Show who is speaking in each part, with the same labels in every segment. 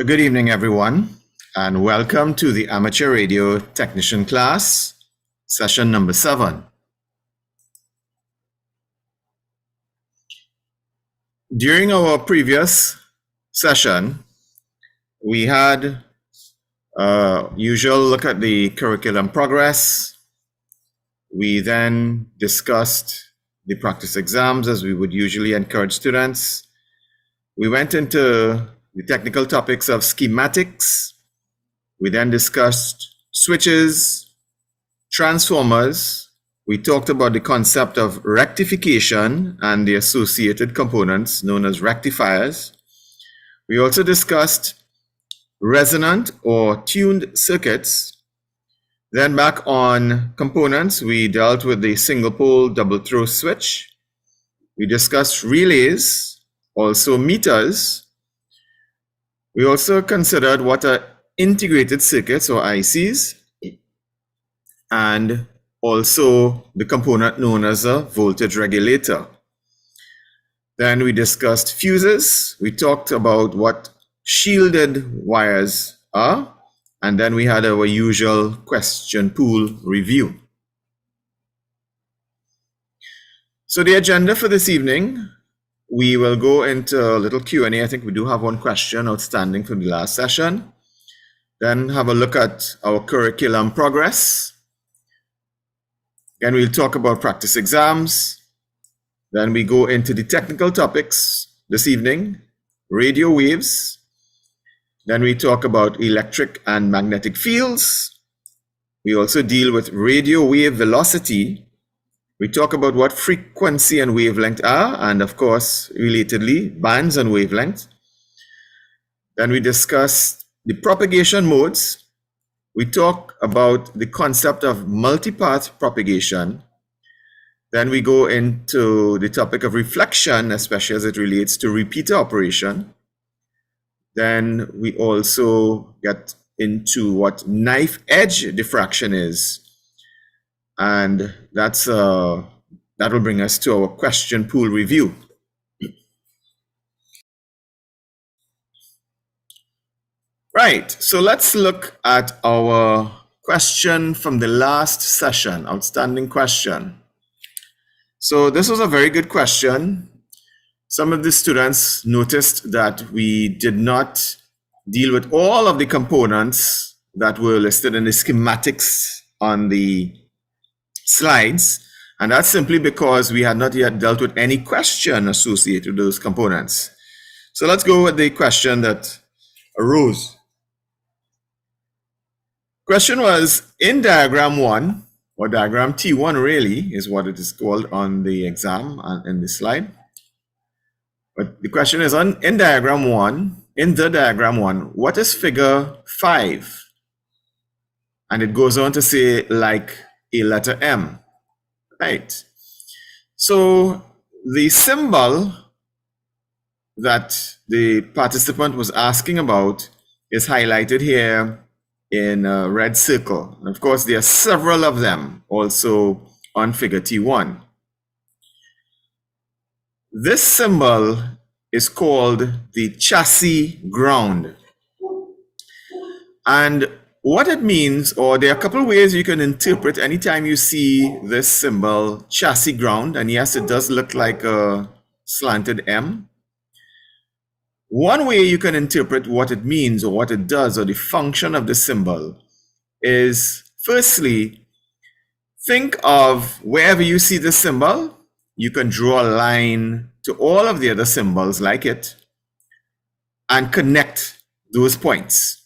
Speaker 1: Good evening, everyone, and welcome to the Amateur Radio Technician class, session number 7. During our previous session, we had a usual look at the curriculum progress. We then discussed the practice exams as we would usually encourage students. We went into the technical topics of schematics. We then discussed switches, transformers. We talked about the concept of rectification and the associated components known as rectifiers. We also discussed resonant or tuned circuits. Then back on components, we dealt with the single pole double throw switch. We discussed relays, also meters. We also considered what are integrated circuits or ICs, and also the component known as a voltage regulator. Then we discussed fuses. We talked about what shielded wires are, and then we had our usual question pool review. So the agenda for this evening, we will go into a little Q&A. I think we do have one question outstanding from the last session. Then have a look at our curriculum progress. Then we'll talk about practice exams. Then we go into the technical topics this evening, radio waves. Then we talk about electric and magnetic fields. We also deal with radio wave velocity. We talk about what frequency and wavelength are, and of course, relatedly, bands and wavelength. Then we discuss the propagation modes. We talk about the concept of multipath propagation. Then we go into the topic of reflection, especially as it relates to repeater operation. Then we also get into what knife edge diffraction is. And that will bring us to our question pool review. Right, so let's look at our question from the last session, outstanding question. So this was a very good question. Some of the students noticed that we did not deal with all of the components that were listed in the schematics on the slides, and that's simply because we had not yet dealt with any question associated with those components. So let's go with the question that arose. Question was, in diagram 1, or diagram T1 really is what it is called on the exam and in the slide. But the question is, in diagram 1, what is figure 5? And it goes on to say, like a letter M, right? So the symbol that the participant was asking about is highlighted here in a red circle. And of course, there are several of them also on figure T1. This symbol is called the chassis ground. And what it means, or there are a couple of ways you can interpret anytime you see this symbol, chassis ground, and yes, it does look like a slanted M. One way you can interpret what it means or what it does or the function of the symbol is, firstly, think of wherever you see the symbol, you can draw a line to all of the other symbols like it and connect those points.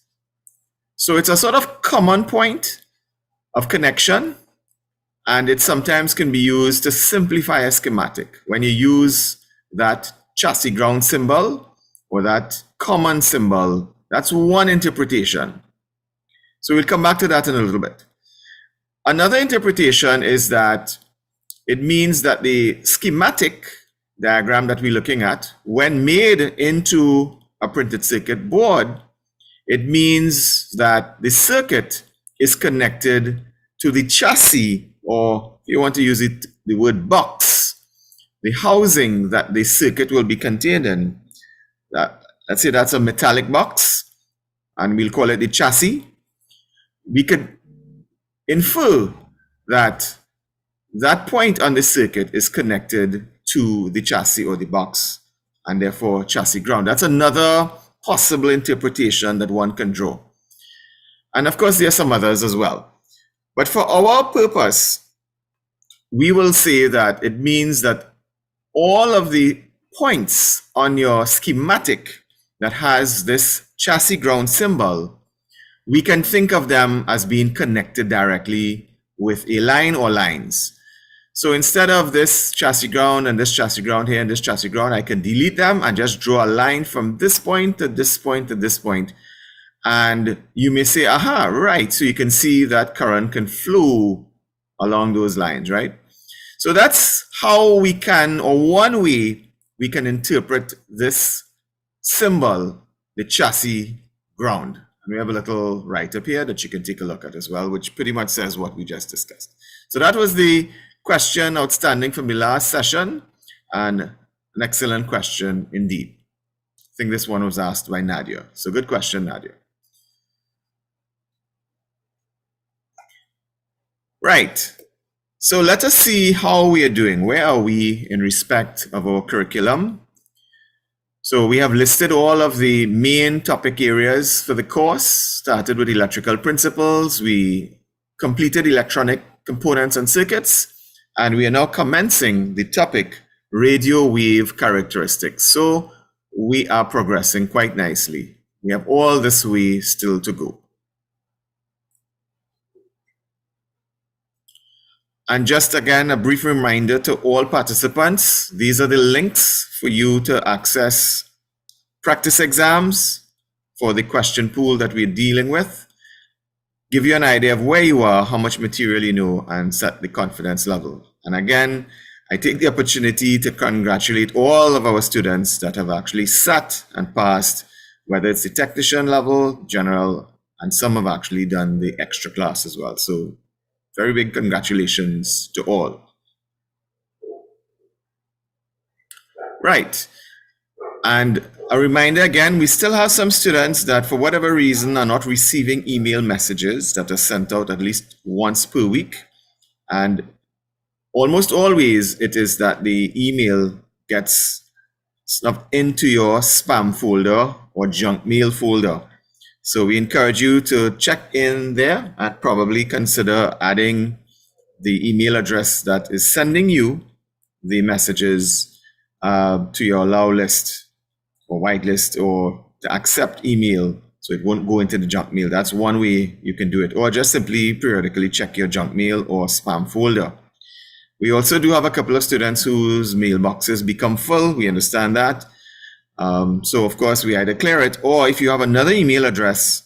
Speaker 1: So it's a sort of common point of connection, and it sometimes can be used to simplify a schematic. When you use that chassis ground symbol or that common symbol, that's one interpretation. So we'll come back to that in a little bit. Another interpretation is that it means that the schematic diagram that we're looking at, when made into a printed circuit board, it means that the circuit is connected to the chassis, or if you want to use it, the word box, the housing that the circuit will be contained in. Let's say that's a metallic box, and we'll call it the chassis, we could infer that that point on the circuit is connected to the chassis or the box, and therefore chassis ground. That's another possible interpretation that one can draw. And of course, there are some others as well. But for our purpose, we will say that it means that all of the points on your schematic that has this chassis ground symbol, we can think of them as being connected directly with a line or lines. So instead of this chassis ground and this chassis ground here and this chassis ground, I can delete them and just draw a line from this point to this point to this point. And you may say, aha, right. So you can see that current can flow along those lines, right? So that's how we can, or one way we can interpret this symbol, the chassis ground. And we have a little write-up here that you can take a look at as well, which pretty much says what we just discussed. So that was the question outstanding from the last session, and an excellent question indeed. I think this one was asked by Nadia. So good question, Nadia. Right. So let us see how we are doing. Where are we in respect of our curriculum? So we have listed all of the main topic areas for the course, started with electrical principles. We completed electronic components and circuits, and we are now commencing the topic radio wave characteristics. So we are progressing quite nicely. We have all this way still to go. And just again, a brief reminder to all participants, these are the links for you to access practice exams for the question pool that we're dealing with, give you an idea of where you are, how much material you know, and set the confidence level. And again, I take the opportunity to congratulate all of our students that have actually sat and passed, whether it's the technician level, general, and some have actually done the extra class as well. So very big congratulations to all. Right. And a reminder again, we still have some students that for whatever reason are not receiving email messages that are sent out at least once per week. And almost always it is that the email gets snuffed into your spam folder or junk mail folder. So we encourage you to check in there and probably consider adding the email address that is sending you the messages to your allow list or whitelist or to accept email so it won't go into the junk mail. That's one way you can do it. Or just simply periodically check your junk mail or spam folder. We also do have a couple of students whose mailboxes become full. We understand that. So of course we either clear it, or if you have another email address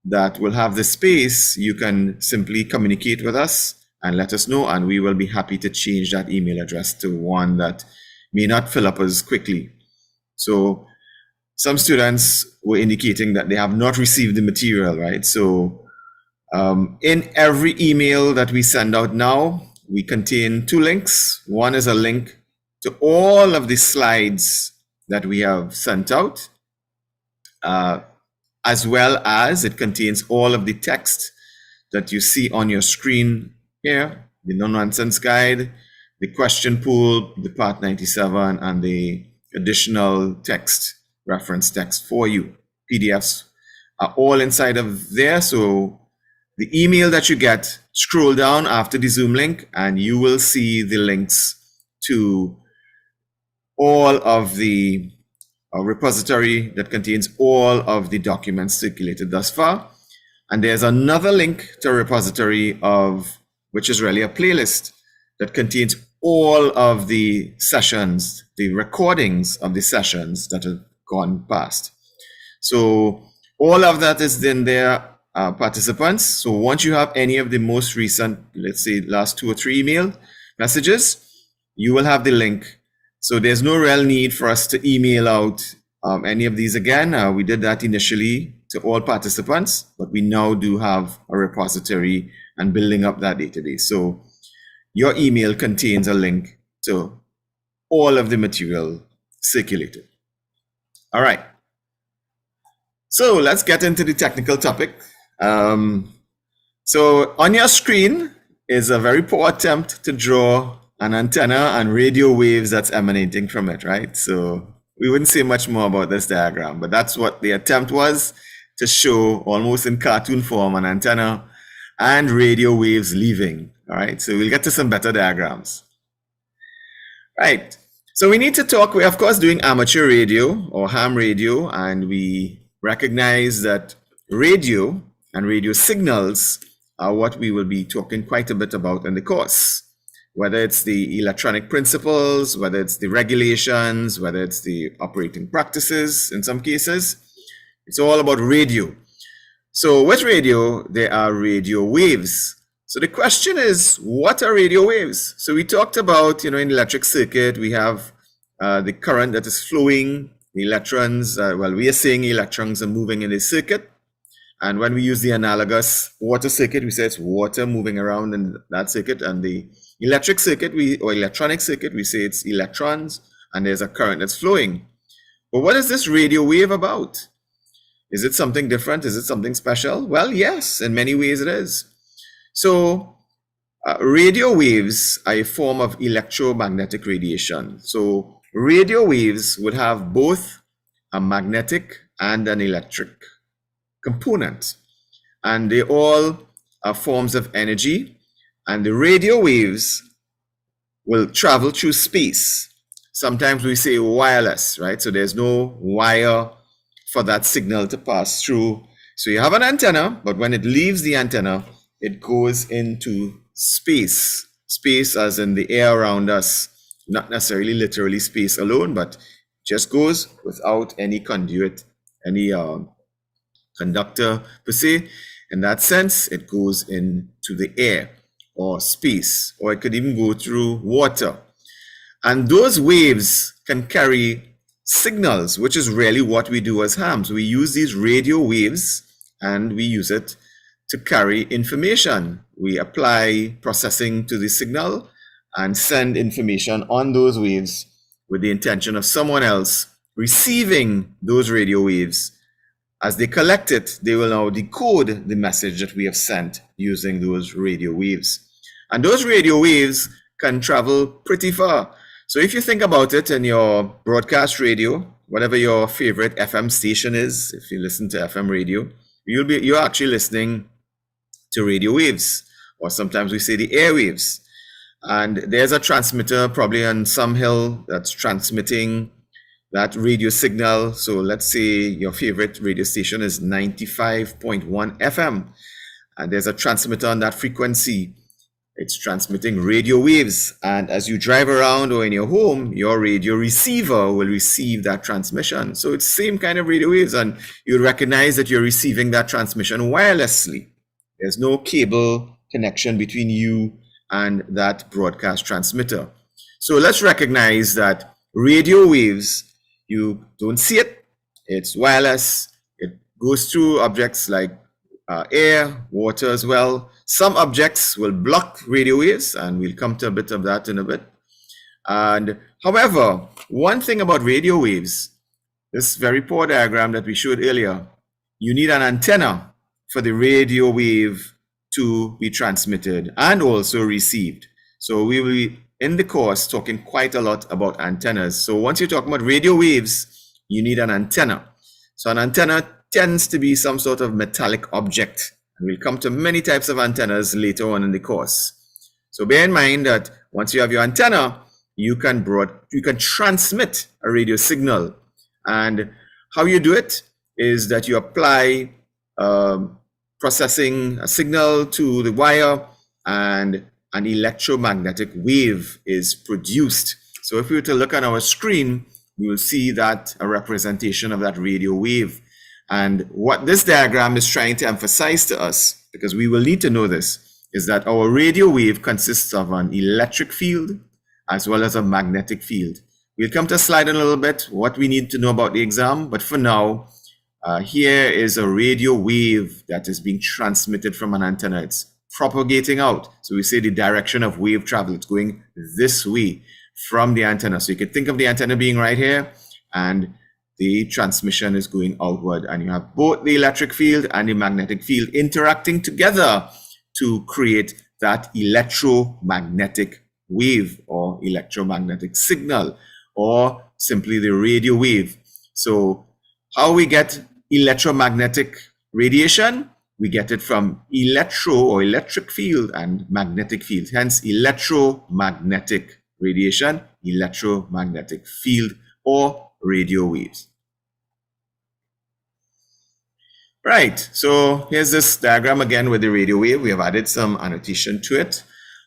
Speaker 1: that will have the space, you can simply communicate with us and let us know, and we will be happy to change that email address to one that may not fill up as quickly. So some students were indicating that they have not received the material, right? So in every email that we send out now, we contain two links. One is a link to all of the slides that we have sent out, as well as it contains all of the text that you see on your screen here, the no-nonsense guide, the question pool, the part 97, and the additional text, reference text for you. PDFs are all inside of there. So the email that you get, scroll down after the Zoom link and you will see the links to all of the repository that contains all of the documents circulated thus far. And there's another link to a repository of, which is really a playlist that contains all of the sessions, the recordings of the sessions that have gone past. So all of that is in there, participants. So once you have any of the most recent, let's say last 2 or 3 email messages, you will have the link. So there's no real need for us to email out any of these again. We did that initially to all participants, but we now do have a repository and building up that database. So your email contains a link to all of the material circulated. All right. So let's get into the technical topic. So on your screen is a very poor attempt to draw an antenna and radio waves that's emanating from it, right? So we wouldn't say much more about this diagram, but that's what the attempt was, to show almost in cartoon form an antenna and radio waves leaving. All right, so we'll get to some better diagrams. Right, so we need to talk. We're of course doing amateur radio or ham radio, and we recognize that radio and radio signals are what we will be talking quite a bit about in the course. Whether it's the electronic principles, whether it's the regulations, whether it's the operating practices in some cases, it's all about radio. So with radio, there are radio waves. So the question is, what are radio waves? So we talked about, in electric circuit, we have the current that is flowing, the electrons, we are saying electrons are moving in a circuit. And when we use the analogous water circuit, we say it's water moving around in that circuit. And the electric circuit, or electronic circuit, we say it's electrons, and there's a current that's flowing. But what is this radio wave about? Is it something different? Is it something special? Well, yes, in many ways it is. So radio waves are a form of electromagnetic radiation. So radio waves would have both a magnetic and an electric component, and they all are forms of energy, and the radio waves will travel through space. Sometimes we say wireless, right? So there's no wire for that signal to pass through. So you have an antenna, but when it leaves the antenna, it goes into space. Space as in the air around us, not necessarily literally space alone, but just goes without any conduit, any conductor per se. In that sense, it goes into the air or space, or it could even go through water. And those waves can carry signals, which is really what we do as hams. We use these radio waves and we use it to carry information. We apply processing to the signal and send information on those waves with the intention of someone else receiving those radio waves. As they collect it, they will now decode the message that we have sent using those radio waves. And those radio waves can travel pretty far. So if you think about it in your broadcast radio, whatever your favorite FM station is, if you listen to FM radio, you're actually listening to radio waves, or sometimes we say the airwaves. And there's a transmitter probably on some hill that's transmitting that radio signal. So let's say your favorite radio station is 95.1 FM, and there's a transmitter on that frequency. It's transmitting radio waves, and as you drive around or in your home, your radio receiver will receive that transmission. So it's the same kind of radio waves, and you recognize that you're receiving that transmission wirelessly. There's no cable connection between you and that broadcast transmitter. So let's recognize that radio waves, you don't see it, it's wireless, it goes through objects like air, water as well. Some objects will block radio waves, and we'll come to a bit of that in a bit. And however, one thing about radio waves, this very poor diagram that we showed earlier, you need an antenna for the radio wave to be transmitted and also received. So we will be in the course talking quite a lot about antennas. So once you're talking about radio waves, you need an antenna. So an antenna tends to be some sort of metallic object. And we'll come to many types of antennas later on in the course. So bear in mind that once you have your antenna, you can transmit a radio signal. And how you do it is that you apply processing a signal to the wire, and an electromagnetic wave is produced. So if we were to look at our screen, we will see that a representation of that radio wave. And what this diagram is trying to emphasize to us, because we will need to know this, is that our radio wave consists of an electric field as well as a magnetic field. We'll come to a slide in a little bit, what we need to know about the exam, but for now, here is a radio wave that is being transmitted from an antenna. It's propagating out. So we say the direction of wave travel, it's going this way from the antenna. So you can think of the antenna being right here, and the transmission is going outward, and you have both the electric field and the magnetic field interacting together to create that electromagnetic wave or electromagnetic signal, or simply the radio wave. So how we get electromagnetic radiation? We get it from electro or electric field and magnetic field, hence electromagnetic radiation, electromagnetic field, or radio waves. Right, so here's this diagram again with the radio wave. We have added some annotation to it.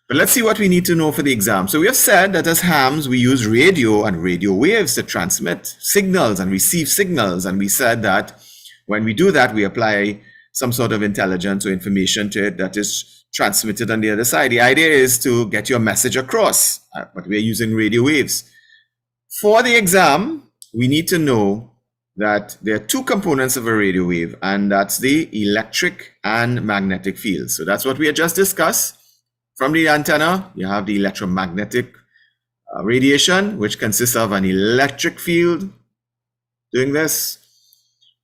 Speaker 1: But let's see what we need to know for the exam. So we have said that as hams, we use radio and radio waves to transmit signals and receive signals. And we said that when we do that, we apply some sort of intelligence or information to it that is transmitted on the other side. The idea is to get your message across, but we're using radio waves. For the exam, we need to know that there are two components of a radio wave, and that's the electric and magnetic field. So that's what we had just discussed. From the antenna, you have the electromagnetic radiation, which consists of an electric field doing this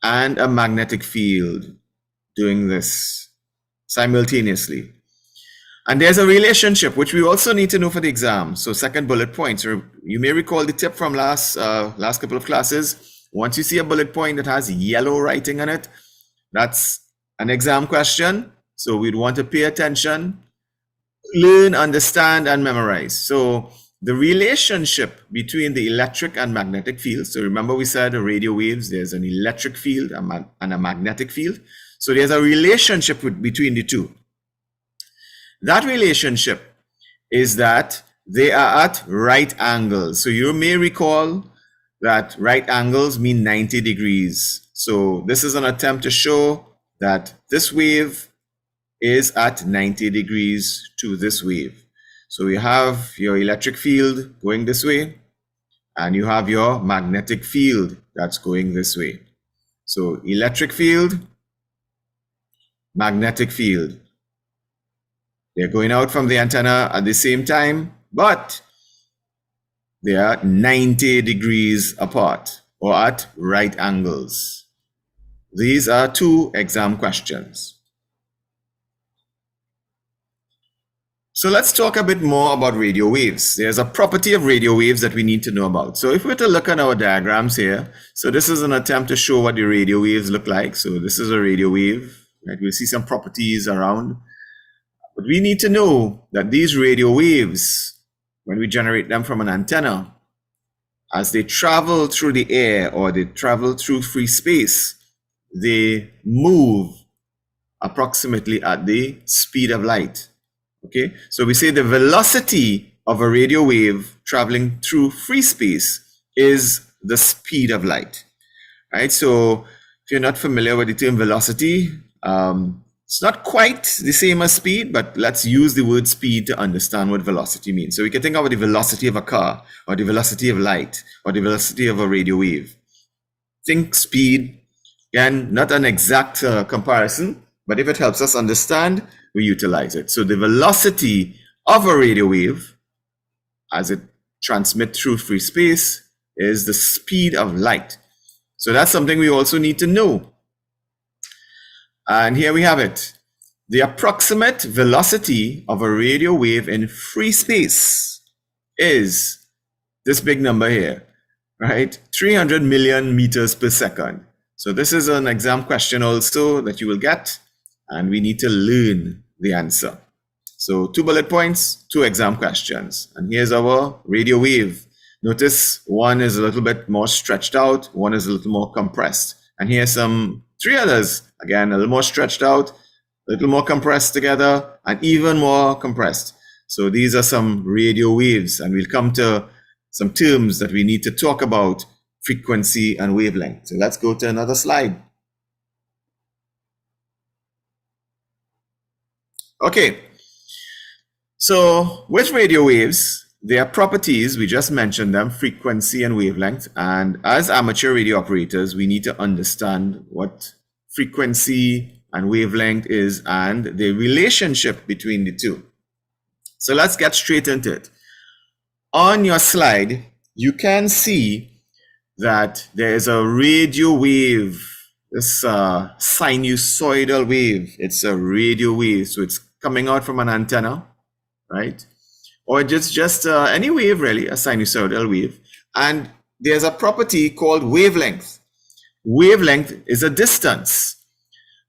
Speaker 1: and a magnetic field doing this simultaneously. And there's a relationship which we also need to know for the exam. So second bullet point. So you may recall the tip from last couple of classes. Once you see a bullet point that has yellow writing on it, that's an exam question. So we'd want to pay attention, learn, understand, and memorize. So the relationship between the electric and magnetic fields. So remember we said the radio waves, there's an electric field and a magnetic field. So there's a relationship between the two. That relationship is that they are at right angles. So you may recall that right angles mean 90 degrees. So this is an attempt to show that this wave is at 90 degrees to this wave. So you have your electric field going this way, and you have your magnetic field that's going this way. So electric field, magnetic field. They're going out from the antenna at the same time, but they are 90 degrees apart or at right angles. These are two exam questions. So let's talk a bit more about radio waves. There's a property of radio waves that we need to know about. So if we were to look at our diagrams here, so this is an attempt to show what the radio waves look like. So this is a radio wave, right? We'll see some properties around. But we need to know that these radio waves, when we generate them from an antenna, as they travel through the air or they travel through free space, they move approximately at the speed of light. Okay, so we say the velocity of a radio wave traveling through free space is the speed of light, right? So if you're not familiar with the term velocity, it's not quite the same as speed, but let's use the word speed to understand what velocity means. So we can think about the velocity of a car, or the velocity of light, or the velocity of a radio wave. Think speed, again, not an exact comparison, but if it helps us understand, we utilize it. So the velocity of a radio wave as it transmits through free space is the speed of light. So that's something we also need to know. And here we have it. The approximate velocity of a radio wave in free space is this big number here, right? 300 million meters per second. So this is an exam question also that you will get, and we need to learn the answer. So 2 bullet points, 2 exam questions. And here's our radio wave. Notice one is a little bit more stretched out, one is a little more compressed. And here's 3 others. Again, a little more stretched out, a little more compressed together, and even more compressed. So these are some radio waves, and we'll come to some terms that we need to talk about: frequency and wavelength. So let's go to another slide. Okay, so with radio waves, their properties, we just mentioned them, frequency and wavelength. And as amateur radio operators, we need to understand what frequency and wavelength is and the relationship between the two. So let's get straight into it. On your slide, you can see that there is a radio wave, this sinusoidal wave. It's a radio wave, so it's coming out from an antenna, right? Or just any wave, really, a sinusoidal wave. And there's a property called wavelength. Wavelength is a distance,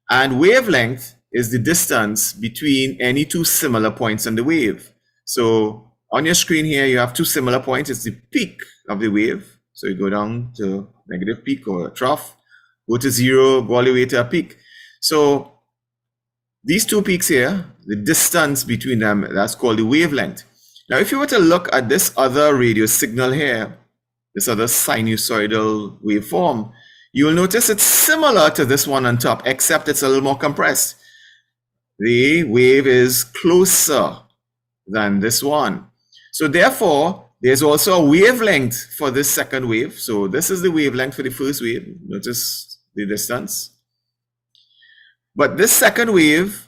Speaker 1: and wavelength is the distance between any two similar points on the wave. So on your screen here, you have two similar points. It's the peak of the wave. So you go down to negative peak or a trough, go to zero, go all the way to a peak. So these two peaks here, the distance between them, that's called the wavelength. Now, if you were to look at this other radio signal here, this other sinusoidal waveform, you will notice it's similar to this one on top, except it's a little more compressed. The wave is closer than this one. So therefore, there's also a wavelength for this second wave. So this is the wavelength for the first wave. Notice the distance. But this second wave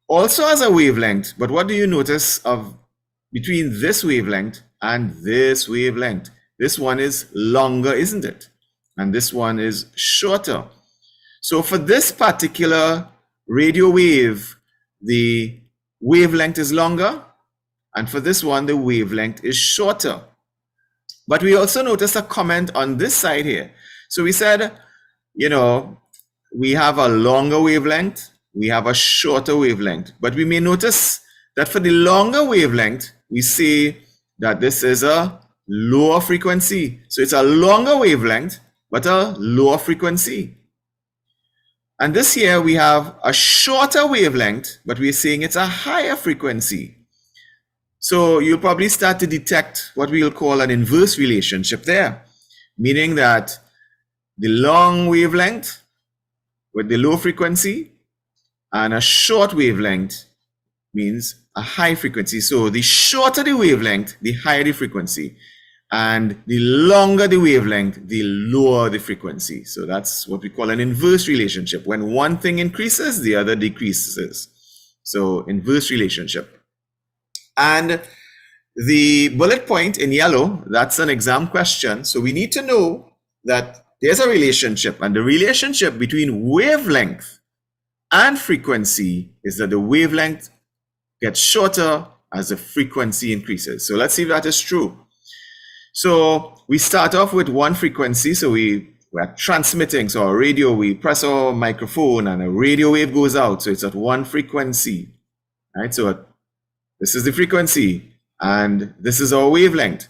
Speaker 1: also has a wavelength. But what do you notice of between this wavelength and this wavelength? This one is longer, isn't it? And this one is shorter. So for this particular radio wave, the wavelength is longer. And for this one, the wavelength is shorter. But we also noticed a comment on this side here. So we said, we have a longer wavelength, we have a shorter wavelength. But we may notice that for the longer wavelength, we see that this is a lower frequency. So it's a longer wavelength, but a lower frequency. And this here, we have a shorter wavelength, but we're saying it's a higher frequency. So you'll probably start to detect what we'll call an inverse relationship there, meaning that the long wavelength with the low frequency and a short wavelength means a high frequency. So the shorter the wavelength, the higher the frequency, and the longer the wavelength, the lower the frequency. So that's what we call an inverse relationship. When one thing increases, the other decreases. So inverse relationship. And the bullet point in yellow, that's an exam question. So we need to know that there's a relationship, and the relationship between wavelength and frequency is that the wavelength gets shorter as the frequency increases. So let's see if that is true. So we start off with one frequency. So we're transmitting. So our radio, we press our microphone and a radio wave goes out. So it's at one frequency, right? So this is the frequency and this is our wavelength.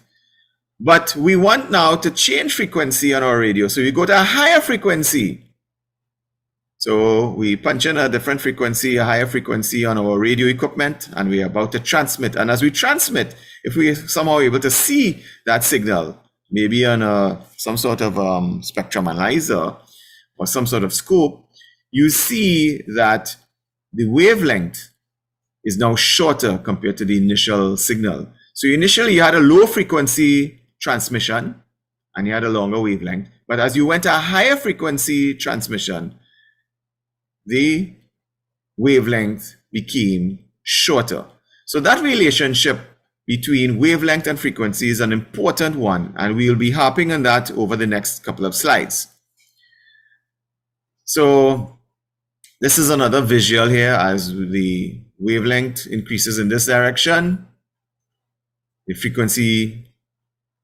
Speaker 1: But we want now to change frequency on our radio. So we go to a higher frequency. So we punch in a different frequency, a higher frequency on our radio equipment, and we're about to transmit. And as we transmit, if we somehow able to see that signal, maybe on some sort of spectrum analyzer or some sort of scope, you see that the wavelength is now shorter compared to the initial signal. So initially you had a low frequency transmission and you had a longer wavelength. But as you went to a higher frequency transmission, the wavelength became shorter. So that relationship between wavelength and frequency is an important one, and we'll be harping on that over the next couple of slides. So this is another visual here. As the wavelength increases in this direction, the frequency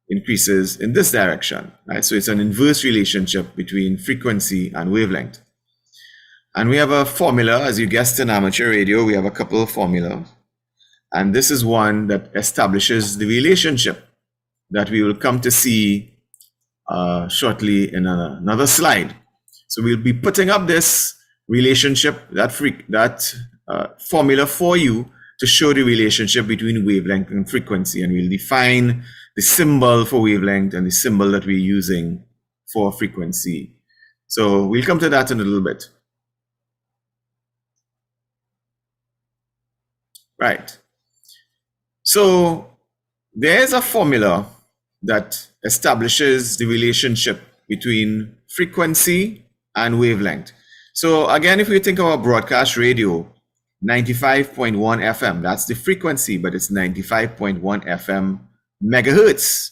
Speaker 1: increases in this direction, right? So it's an inverse relationship between frequency and wavelength. And we have a formula, as you guessed, in amateur radio, we have a couple of formulas. And this is one that establishes the relationship that we will come to see shortly in another slide. So we'll be putting up this relationship, that formula for you to show the relationship between wavelength and frequency. And we'll define the symbol for wavelength and the symbol that we're using for frequency. So we'll come to that in a little bit. Right. So there's a formula that establishes the relationship between frequency and wavelength. So again, if we think of our broadcast radio, 95.1 FM, that's the frequency, but it's 95.1 FM megahertz.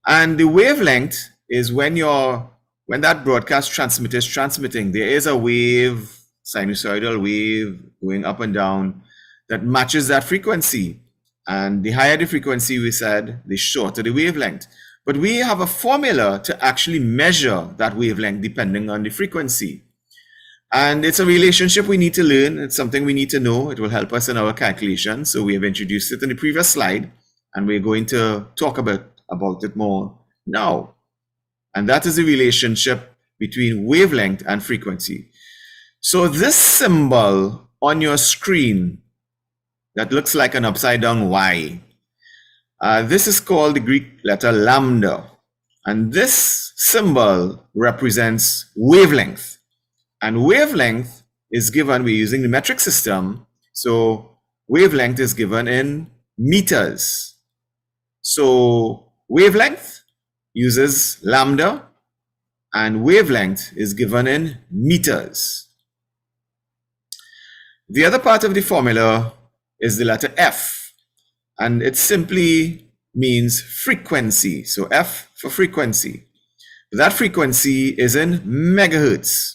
Speaker 1: And the wavelength is when that broadcast transmitter is transmitting, there is a wave, sinusoidal wave going up and down that matches that frequency. And the higher the frequency, we said, the shorter the wavelength. But we have a formula to actually measure that wavelength depending on the frequency. And it's a relationship we need to learn. It's something we need to know. It will help us in our calculations. So we have introduced it in the previous slide, and we're going to talk about it more now. And that is the relationship between wavelength and frequency. So this symbol on your screen that looks like an upside down Y, this is called the Greek letter lambda. And this symbol represents wavelength. And wavelength is given, we're using the metric system. So wavelength is given in meters. So wavelength uses lambda, and wavelength is given in meters. The other part of the formula is the letter F, and it simply means frequency. So F for frequency. That frequency is in megahertz.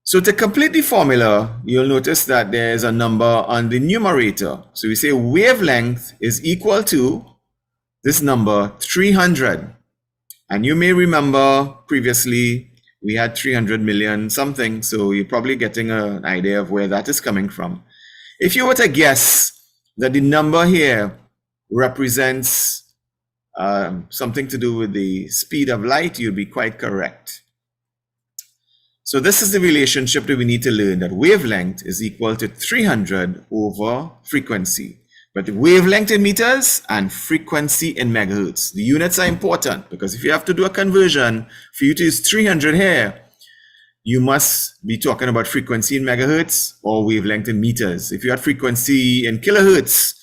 Speaker 1: So to complete the formula, you'll notice that there's a number on the numerator. So we say wavelength is equal to this number 300. And you may remember previously we had 300 million something. So you're probably getting an idea of where that is coming from. If you were to guess that the number here represents something to do with the speed of light, you'd be quite correct. So this is the relationship that we need to learn, that wavelength is equal to 300 over frequency. But wavelength in meters and frequency in megahertz. The units are important because if you have to do a conversion, for you to use 300 here, you must be talking about frequency in megahertz or wavelength in meters. If you had frequency in kilohertz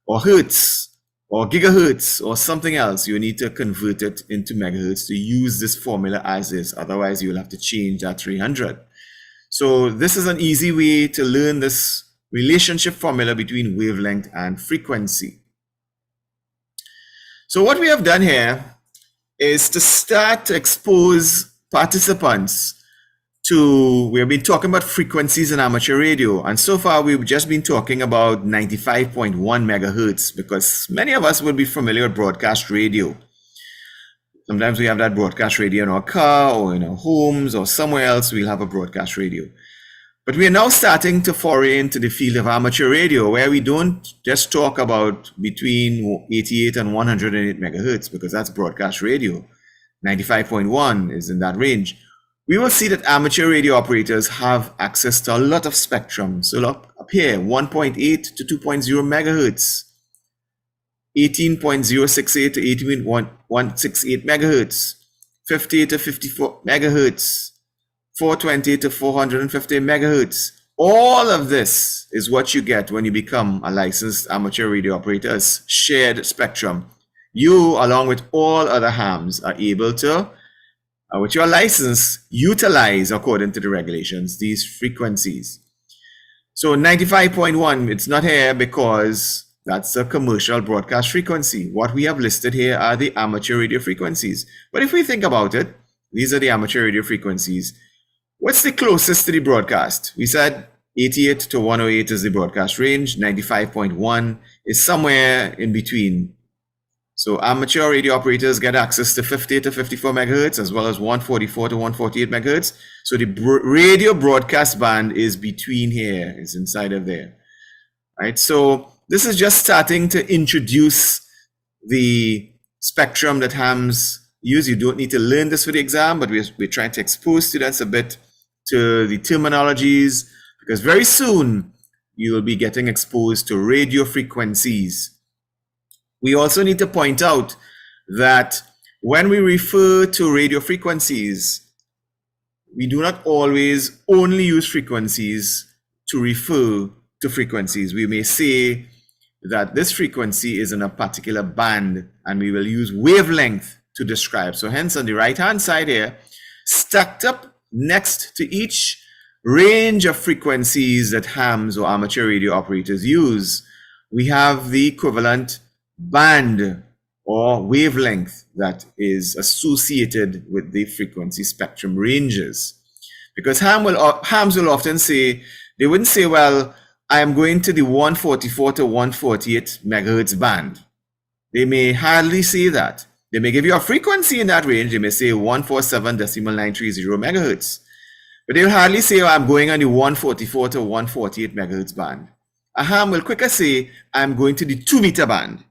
Speaker 1: or hertz or gigahertz or something else, you need to convert it into megahertz to use this formula as is. Otherwise, you'll have to change that 300. So this is an easy way to learn this relationship formula between wavelength and frequency. So what we have done here is to start to expose participants to, we have been talking about frequencies in amateur radio, and so far we've just been talking about 95.1 megahertz because many of us will be familiar with broadcast radio. Sometimes we have that broadcast radio in our car or in our homes or somewhere else we'll have a broadcast radio. But we are now starting to foray into the field of amateur radio where we don't just talk about between 88 and 108 megahertz because that's broadcast radio. 95.1 is in that range. We will see that amateur radio operators have access to a lot of spectrum. So look up here, 1.8 to 2.0 megahertz, 18.068 to 18.168 megahertz, 50 to 54 megahertz, 420 to 450 megahertz. All of this is what you get when you become a licensed amateur radio operator as shared spectrum. You, along with all other hams, are able to with your license, utilize, according to the regulations, these frequencies. So 95.1, it's not here because that's a commercial broadcast frequency. What we have listed here are the amateur radio frequencies. But if we think about it, these are the amateur radio frequencies. What's the closest to the broadcast? We said 88 to 108 is the broadcast range. 95.1 is somewhere in between. So amateur radio operators get access to 50 to 54 megahertz as well as 144 to 148 megahertz. So the radio broadcast band is between here, is inside of there. Right? So this is just starting to introduce the spectrum that hams use. You don't need to learn this for the exam, but we're trying to expose students a bit to the terminologies because very soon you will be getting exposed to radio frequencies. We also need to point out that when we refer to radio frequencies, we do not always only use frequencies to refer to frequencies. We may say that this frequency is in a particular band and we will use wavelength to describe. So hence on the right hand side here, stacked up next to each range of frequencies that hams or amateur radio operators use, we have the equivalent band or wavelength that is associated with the frequency spectrum ranges. Because hams will often say, they wouldn't say, well, I am going to the 144 to 148 megahertz band. They may hardly say that. They may give you a frequency in that range. They may say 147.930 megahertz. But they'll hardly say, oh, I'm going on the 144 to 148 megahertz band. A ham will quicker say, I'm going to the 2-meter band.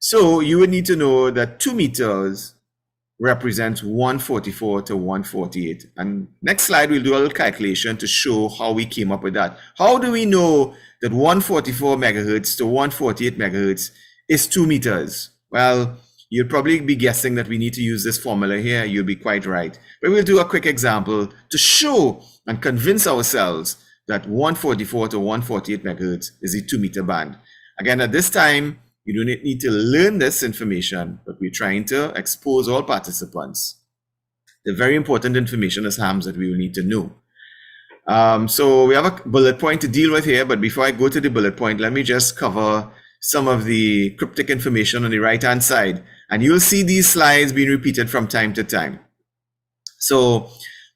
Speaker 1: So you would need to know that 2 meters represents 144 to 148. And next slide, we'll do a little calculation to show how we came up with that. How do we know that 144 megahertz to 148 megahertz is 2 meters? Well, you'll probably be guessing that we need to use this formula here. You'll be quite right. But we'll do a quick example to show and convince ourselves that 144 to 148 megahertz is a 2-meter band. Again, at this time, you don't need to learn this information, but we're trying to expose all participants the very important information as hams that we will need to know. So we have a bullet point to deal with here, but before I go to the bullet point, let me just cover some of the cryptic information on the right-hand side. And you'll see these slides being repeated from time to time. So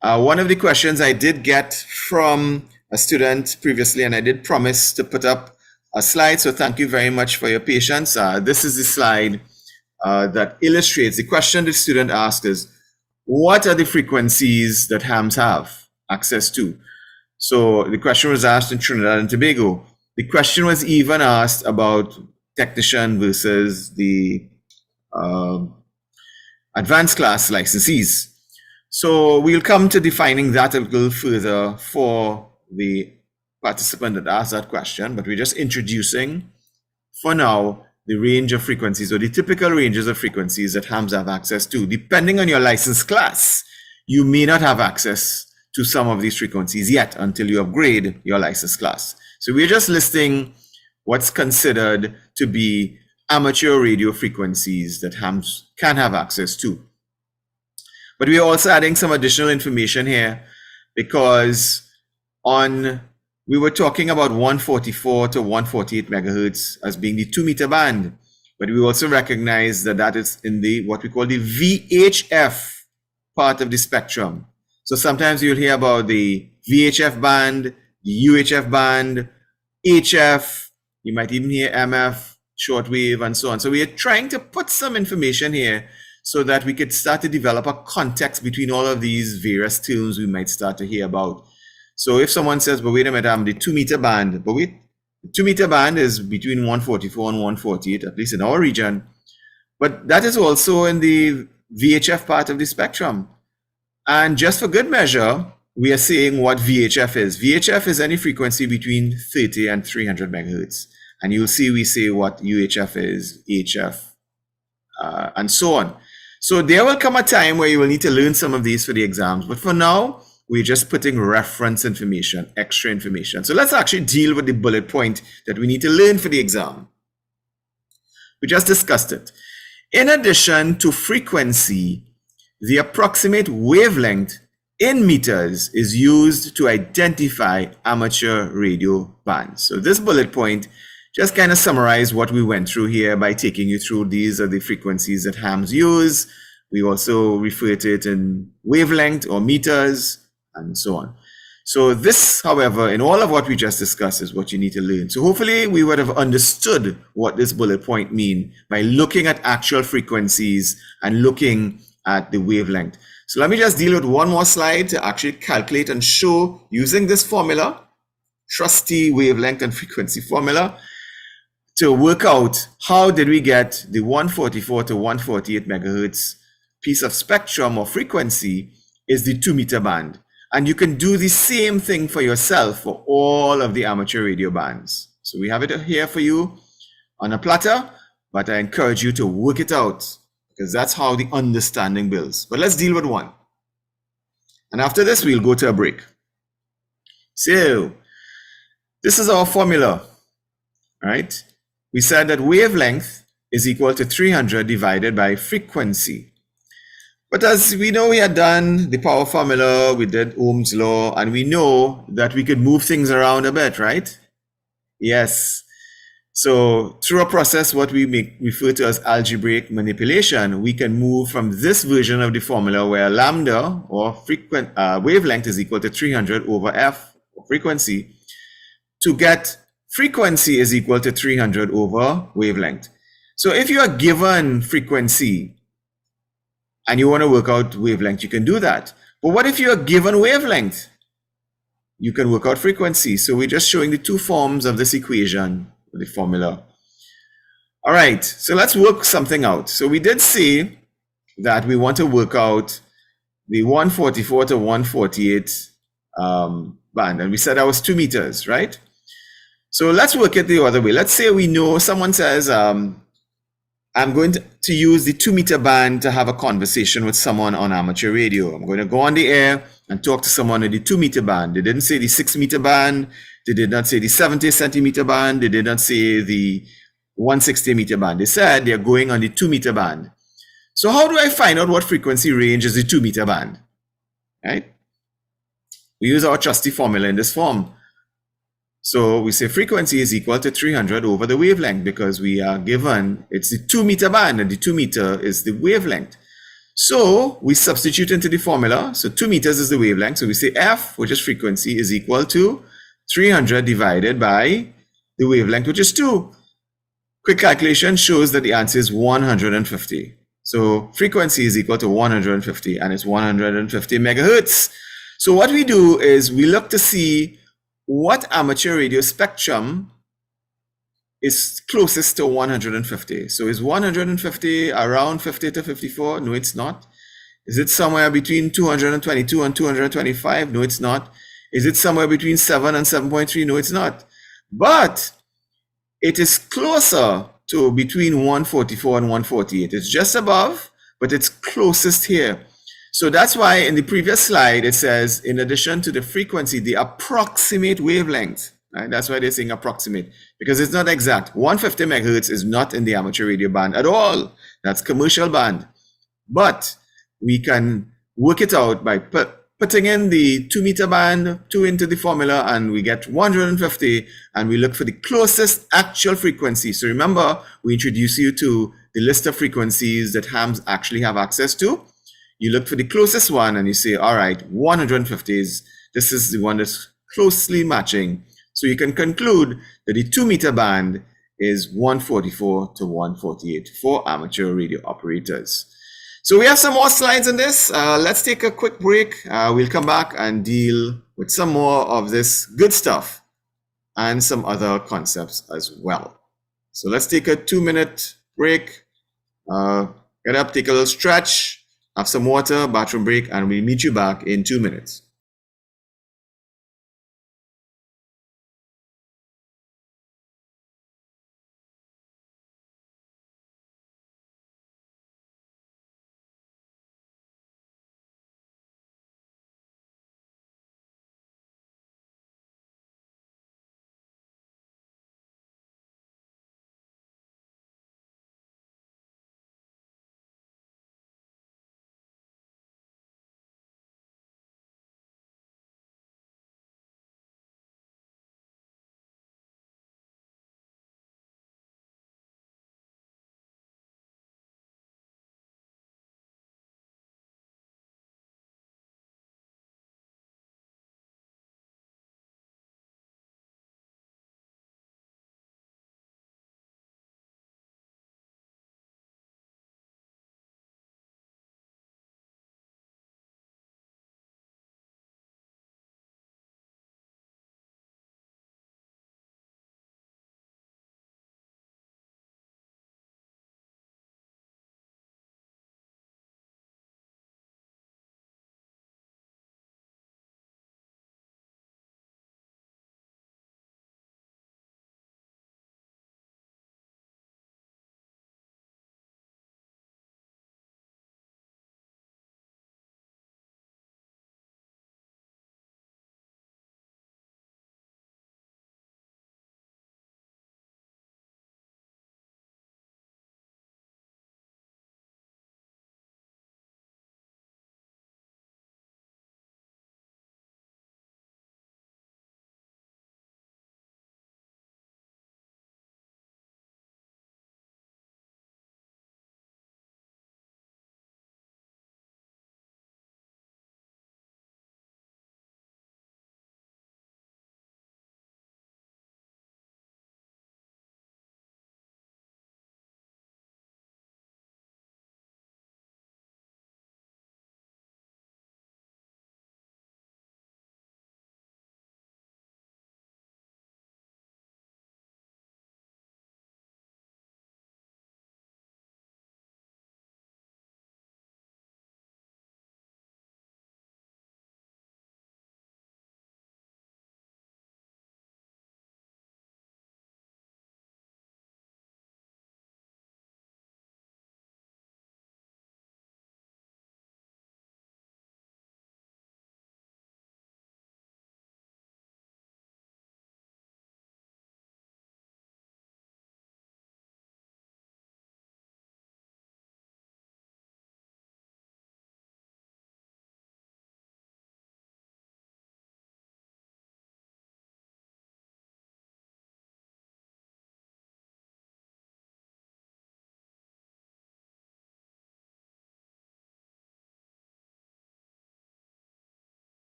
Speaker 1: one of the questions I did get from a student previously, and I did promise to put up a slide, so thank you very much for your patience. This is the slide that illustrates the question the student asked is, what are the frequencies that hams have access to? So the question was asked in Trinidad and Tobago. The question was even asked about technician versus the advanced class licensees. So we'll come to defining that a little further for the participant that asked that question, but we're just introducing for now the range of frequencies or the typical ranges of frequencies that hams have access to. Depending on your license class, you may not have access to some of these frequencies yet until you upgrade your license class. So we're just listing what's considered to be amateur radio frequencies that hams can have access to. But we're also adding some additional information here because we were talking about 144 to 148 megahertz as being the 2-meter band, but we also recognize that that is in the what we call the VHF part of the spectrum. So sometimes you'll hear about the VHF band, the UHF band, HF, you might even hear MF, shortwave, and so on. So we are trying to put some information here so that we could start to develop a context between all of these various terms we might start to hear about. So if someone says, but wait a minute, I'm the 2-meter band, but wait, the 2-meter band is between 144 and 148, at least in our region. But that is also in the VHF part of the spectrum. And just for good measure, we are saying what VHF is. VHF is any frequency between 30 and 300 megahertz. And you'll see we say what UHF is, HF, and so on. So there will come a time where you will need to learn some of these for the exams. But for now, we're just putting reference information, extra information. So let's actually deal with the bullet point that we need to learn for the exam. We just discussed it. In addition to frequency, the approximate wavelength in meters is used to identify amateur radio bands. So this bullet point just kind of summarize what we went through here by taking you through these are the frequencies that hams use. We also refer to it in wavelength or meters and so on. So this, however, in all of what we just discussed is what you need to learn. So hopefully we would have understood what this bullet point mean by looking at actual frequencies and looking at the wavelength. So let me just deal with one more slide to actually calculate and show using this formula, trusty wavelength and frequency formula, to work out how did we get the 144 to 148 megahertz piece of spectrum or frequency is the 2-meter band. And you can do the same thing for yourself for all of the amateur radio bands. So we have it here for you on a platter, but I encourage you to work it out because that's how the understanding builds. But let's deal with one. And after this, we'll go to a break. So this is our formula, right? We said that wavelength is equal to 300 divided by frequency. But as we know, we had done the power formula, we did Ohm's law, and we know that we could move things around a bit, right? Yes. So through a process what we refer to as algebraic manipulation, we can move from this version of the formula where lambda or wavelength is equal to 300 over f, frequency, to get frequency is equal to 300 over wavelength. So if you are given frequency and you want to work out wavelength, you can do that. But what if you are given wavelength? You can work out frequency. So we're just showing the two forms of this equation, the formula. All right, so let's work something out. So we did say that we want to work out the 144 to 148 band, and we said that was 2 meters, right? So let's work it the other way. Let's say we know someone says, I'm going to use the 2 meter band to have a conversation with someone on amateur radio. I'm going to go on the air and talk to someone in the 2 meter band. They didn't say the 6 meter band. They did not say the 70 centimeter band. They did not say the 160 meter band. They said they're going on the 2 meter band. So how do I find out what frequency range is the 2 meter band? Right? We use our trusty formula in this form. So we say frequency is equal to 300 over the wavelength because we are given it's the 2 meter band and the 2 meter is the wavelength. So we substitute into the formula. So 2 meters is the wavelength. So we say F, which is frequency, is equal to 300 divided by the wavelength, which is 2. Quick calculation shows that the answer is 150. So frequency is equal to 150 and it's 150 megahertz. So what we do is we look to see what amateur radio spectrum is closest to 150. So is 150 around 50 to 54? No, it's not. Is it somewhere between 222 and 225? No, it's not. Is it somewhere between 7 and 7.3? No, it's not. But it is closer to between 144 and 148. It's just above, but it's closest here. So that's why in the previous slide, it says, in addition to the frequency, the approximate wavelength, right? That's why they're saying approximate, because it's not exact. 150 megahertz is not in the amateur radio band at all. That's commercial band. But we can work it out by putting in the 2 meter band, 2 into the formula, and we get 150, and we look for the closest actual frequency. So remember, we introduce you to the list of frequencies that hams actually have access to. You look for the closest one and you say, all right, 150 this is the one that's closely matching. So you can conclude that the 2 meter band is 144 to 148 for amateur radio operators. So we have some more slides on this. Let's take a quick break. We'll come back and deal with some more of this good stuff and some other concepts as well. So let's take a 2-minute break. Get up, take a little stretch, have some water, bathroom break, and we'll meet you back in 2 minutes.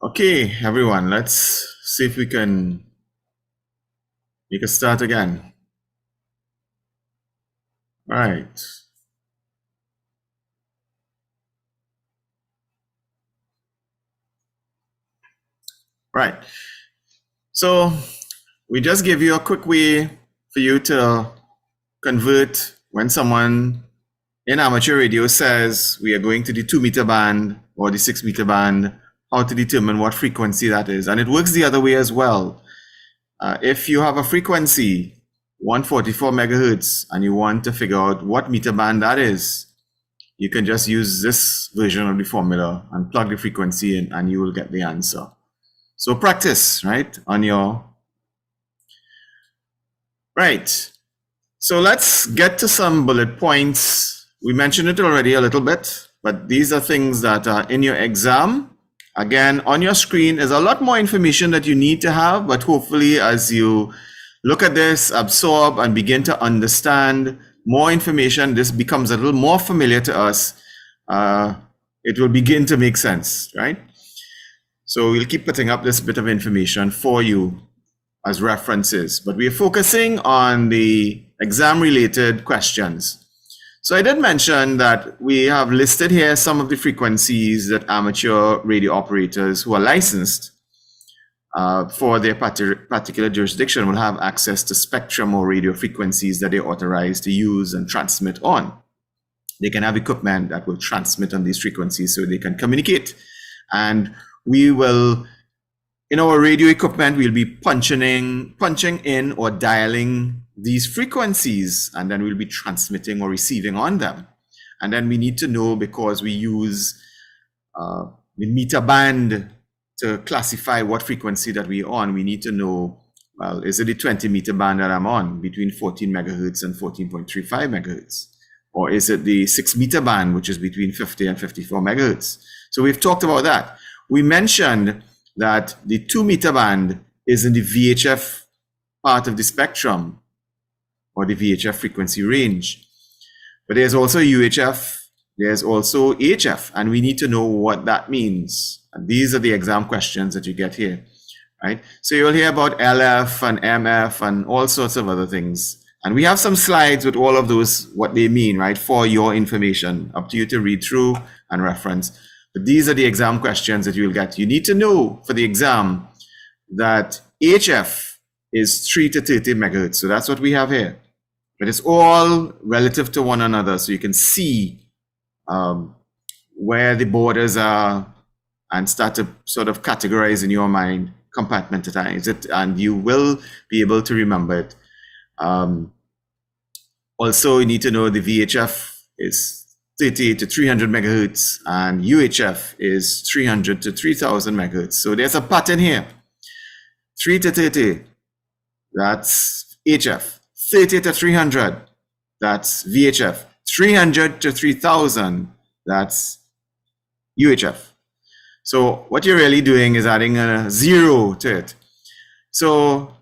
Speaker 1: Okay, everyone, let's see if we can make a start again. All right. Right. So we just give you a quick way for you to convert when someone in amateur radio says we are going to the 2 meter band or the 6 meter band, how to determine what frequency that is. And it works the other way as well. If you have a frequency 144 megahertz and you want to figure out what meter band that is, you can just use this version of the formula and plug the frequency in and you will get the answer. So practice, right, on your... Right. So let's get to some bullet points. We mentioned it already a little bit, but these are things that are in your exam. Again, on your screen is a lot more information that you need to have, but hopefully as you look at this, absorb and begin to understand more information, this becomes a little more familiar to us. It will begin to make sense, right? So we'll keep putting up this bit of information for you as references, but we're focusing on the exam related questions. So I did mention that we have listed here some of the frequencies that amateur radio operators who are licensed for their particular jurisdiction will have access to spectrum or radio frequencies that they're authorized to use and transmit on. They can have equipment that will transmit on these frequencies so they can communicate. And we will, in our radio equipment, we'll be punching in or dialing these frequencies, and then we'll be transmitting or receiving on them. And then we need to know, because we use the meter band to classify what frequency that we're on, we need to know, well, is it the 20 meter band that I'm on between 14 megahertz and 14.35 megahertz? Or is it the 6 meter band, which is between 50 and 54 megahertz? So we've talked about that. We mentioned that the 2 meter band is in the VHF part of the spectrum, or the VHF frequency range. But there's also UHF, there's also HF, and we need to know what that means. And these are the exam questions that you get here, right? So you'll hear about LF and MF and all sorts of other things. And we have some slides with all of those, what they mean, right, for your information, up to you to read through and reference. But these are the exam questions that you'll get. You need to know for the exam that HF is 3 to 30 megahertz. So that's what we have here. But it's all relative to one another. So you can see where the borders are and start to sort of categorize in your mind, compartmentalize it, and you will be able to remember it. Also, you need to know the VHF is 30 to 300 megahertz and UHF is 300 to 3000 megahertz. So there's a pattern here. 3 to 30, that's HF. 30 to 300, that's VHF. 300 to 3000, that's UHF. So what you're really doing is adding a 0 to it. So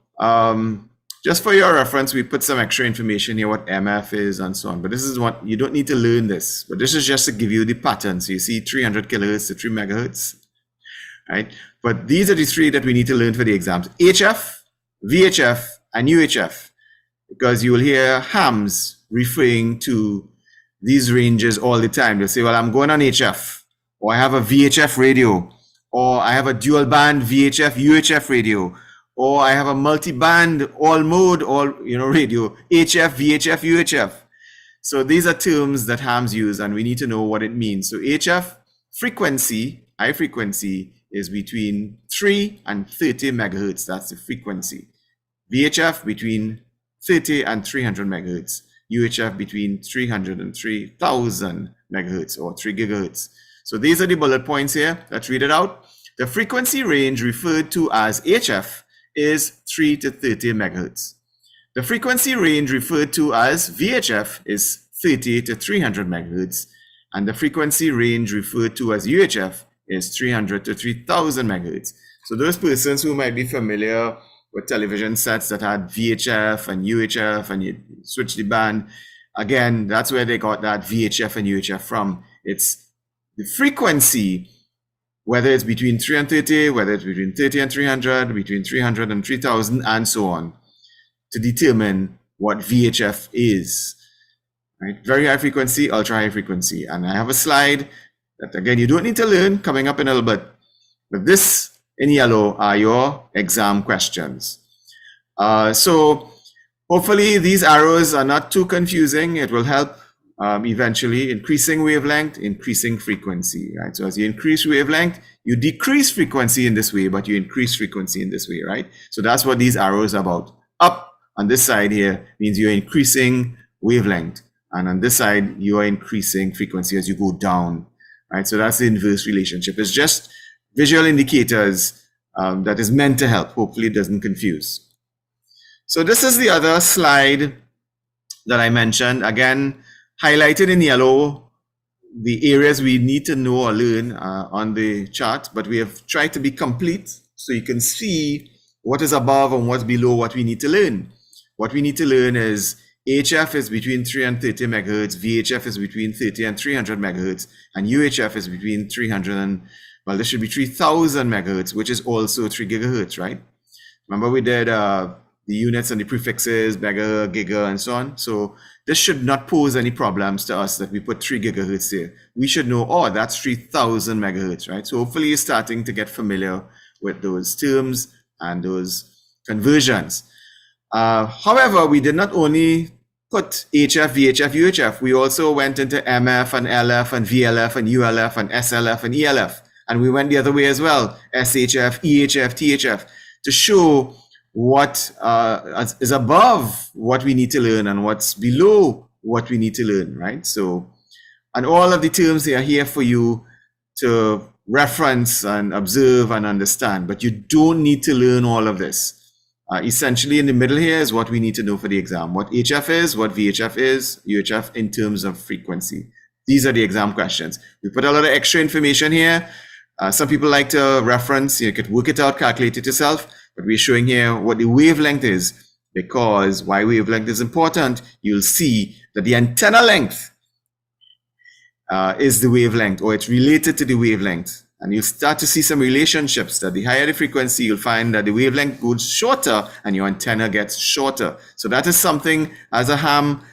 Speaker 1: just for your reference, we put some extra information here, what MF is and so on. But this is what, you don't need to learn this, but this is just to give you the pattern. So you see 300 kilohertz to 3 megahertz, right? But these are the three that we need to learn for the exams: HF, VHF, and UHF. Because you will hear hams referring to these ranges all the time. They'll say, well, I'm going on HF, or I have a VHF radio, or I have a dual band VHF, UHF radio, or I have a multi-band all mode, radio, HF, VHF, UHF. So these are terms that hams use, and we need to know what it means. So HF frequency, high frequency, is between 3 and 30 megahertz. That's the frequency. VHF between 30 and 300 megahertz, UHF between 300 and 3000 megahertz or 3 gigahertz. So these are the bullet points here. Let's read it out. The frequency range referred to as HF is 3 to 30 megahertz. The frequency range referred to as VHF is 30 to 300 megahertz. And the frequency range referred to as UHF is 300 to 3000 megahertz. So those persons who might be familiar with television sets that had VHF and UHF and you switch the band, again, that's where they got that VHF and UHF from. It's the frequency whether it's between 3 and 30, whether it's between 30 and 300, between 300 and 3000, and so on, to determine what VHF is. Right? Very high frequency, ultra high frequency. And I have a slide that, again, you don't need to learn, coming up in a little bit. But this in yellow are your exam questions. So hopefully these arrows are not too confusing. It will help eventually. Increasing wavelength, increasing frequency, right? So as you increase wavelength, you decrease frequency in this way, but you increase frequency in this way, right? So that's what these arrows are about. Up on this side here means you're increasing wavelength, and on this side you are increasing frequency as you go down, right? So that's the inverse relationship. It's just visual indicators that is meant to help. Hopefully it doesn't confuse. So this is the other slide that I mentioned. Again, highlighted in yellow, the areas we need to know or learn on the chart, but we have tried to be complete so you can see what is above and what's below what we need to learn. What we need to learn is HF is between 3 and 30 megahertz, VHF is between 30 and 300 megahertz, and UHF is between 300 and, well, this should be 3000 megahertz, which is also 3 gigahertz, right? Remember we did the units and the prefixes, mega, giga, and so on. So this should not pose any problems to us that we put 3 gigahertz there. We should know, oh, that's 3000 megahertz, right? So hopefully you're starting to get familiar with those terms and those conversions. However, we did not only put HF, VHF, UHF, we also went into MF and LF and VLF and ULF and SLF and ELF. And we went the other way as well, SHF, EHF, THF, to show what is above what we need to learn and what's below what we need to learn, right? So, and all of the terms, they are here for you to reference and observe and understand, but you don't need to learn all of this. Essentially in the middle here is what we need to know for the exam, what HF is, what VHF is, UHF in terms of frequency. These are the exam questions. We put a lot of extra information here. Some people like to reference, you could work it out, calculate it yourself, but we're showing here what the wavelength is, because why wavelength is important, you'll see that the antenna length is the wavelength, or it's related to the wavelength. And you'll start to see some relationships that the higher the frequency, you'll find that the wavelength goes shorter and your antenna gets shorter. So that is something, as a ham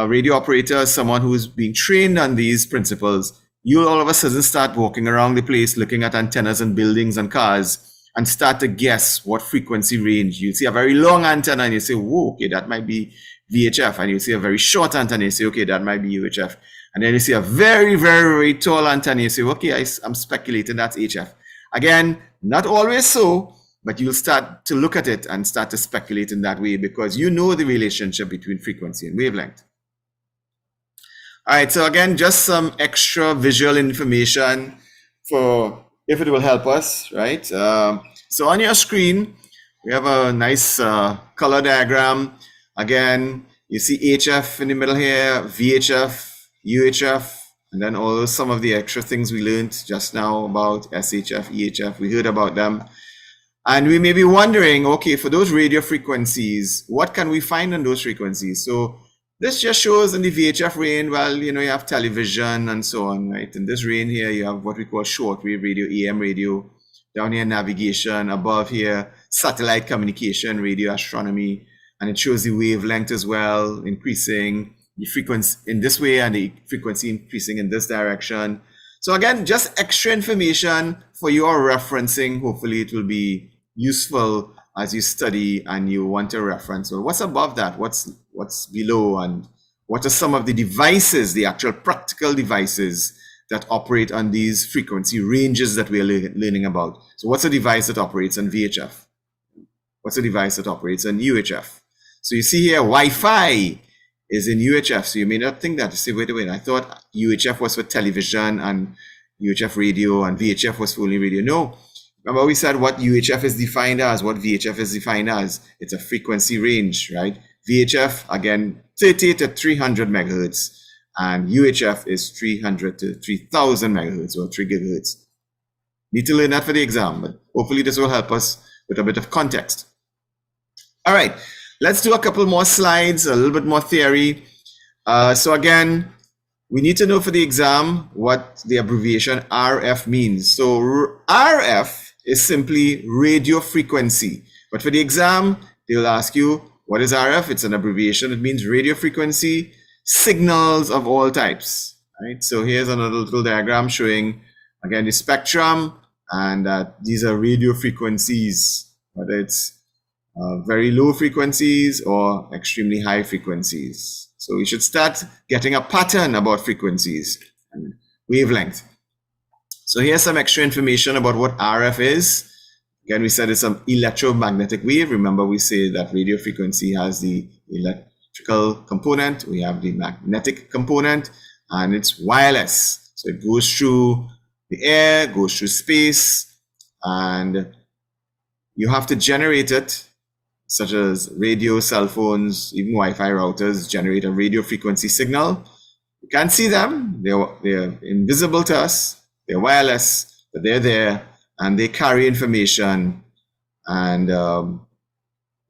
Speaker 1: radio operator, someone who's being trained on these principles, you'll all of a sudden start walking around the place looking at antennas and buildings and cars and start to guess what frequency range. You'll see a very long antenna and you say, whoa, okay, that might be VHF. And you see a very short antenna and you say, okay, that might be UHF. And then you see a very, very, very tall antenna. You say, okay, I'm speculating that's HF. Again, not always so, but you'll start to look at it and start to speculate in that way because you know the relationship between frequency and wavelength. All right, so again, just some extra visual information for if it will help us, right? So on your screen, we have a nice color diagram. Again, you see HF in the middle here, VHF, UHF, and then all some of the extra things we learned just now about SHF, EHF, we heard about them. And we may be wondering, okay, for those radio frequencies, what can we find on those frequencies? So this just shows in the VHF range, well, you know, you have television and so on, right? In this range here, you have what we call shortwave radio, AM radio, down here navigation, above here, satellite communication, radio astronomy, and it shows the wavelength as well, increasing the frequency in this way and the frequency increasing in this direction. So again, just extra information for your referencing. Hopefully it will be useful as you study and you want to reference. Well, what's above that? What's below? And what are some of the devices, the actual practical devices that operate on these frequency ranges that we're learning about? So what's a device that operates on VHF? What's a device that operates on UHF? So you see here, Wi-Fi is in UHF. So you may not think that. You say, wait a minute, I thought UHF was for television and UHF radio and VHF was for only radio. No. Remember we said what UHF is defined as, what VHF is defined as. It's a frequency range, right? VHF, again, 30 to 300 megahertz. And UHF is 300 to 3000 megahertz or 3 gigahertz. Need to learn that for the exam, but hopefully this will help us with a bit of context. All right, let's do a couple more slides, a little bit more theory. So again, we need to know for the exam what the abbreviation RF means. So RF is simply radio frequency. But for the exam, they will ask you, what is RF? It's an abbreviation. It means radio frequency, signals of all types. Right? So here's another little diagram showing, again, the spectrum, and these are radio frequencies, whether it's very low frequencies or extremely high frequencies. So we should start getting a pattern about frequencies and wavelength. So here's some extra information about what RF is. Again, we said it's an electromagnetic wave. Remember, we say that radio frequency has the electrical component, we have the magnetic component, and it's wireless. So it goes through the air, goes through space, and you have to generate it, such as radio, cell phones, even Wi-Fi routers generate a radio frequency signal. You can't see them. They're invisible to us. They're wireless, but they're there, and they carry information, and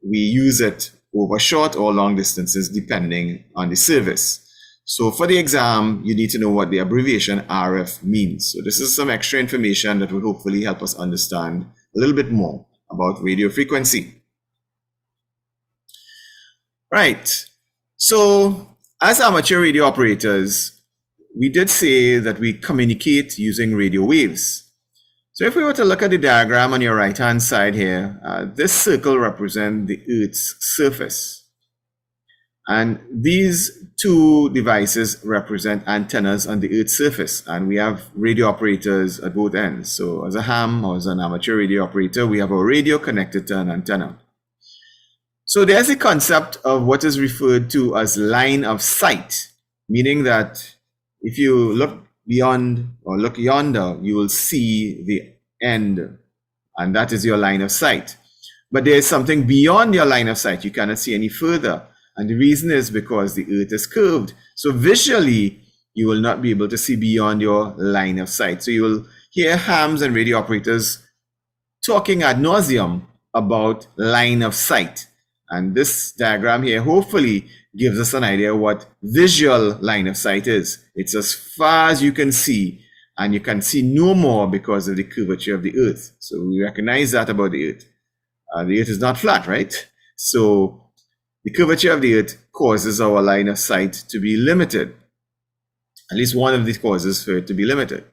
Speaker 1: we use it over short or long distances depending on the service. So for the exam, you need to know what the abbreviation RF means. So this is some extra information that will hopefully help us understand a little bit more about radio frequency. Right. So as amateur radio operators, we did say that we communicate using radio waves. So if we were to look at the diagram on your right-hand side here, this circle represents the Earth's surface. And these two devices represent antennas on the Earth's surface. And we have radio operators at both ends. So as a ham or as an amateur radio operator, we have a radio connected to an antenna. So there's a concept of what is referred to as line of sight, meaning that if you look beyond or look yonder, you will see the end, and that is your line of sight. But there is something beyond your line of sight. You cannot see any further. And the reason is because the Earth is curved. So visually, you will not be able to see beyond your line of sight. So you will hear hams and radio operators talking ad nauseum about line of sight. And this diagram here hopefully gives us an idea what visual line of sight is. It's as far as you can see, and you can see no more because of the curvature of the Earth. So we recognize that about the Earth. The Earth is not flat, right? So the curvature of the Earth causes our line of sight to be limited. At least one of the causes for it to be limited.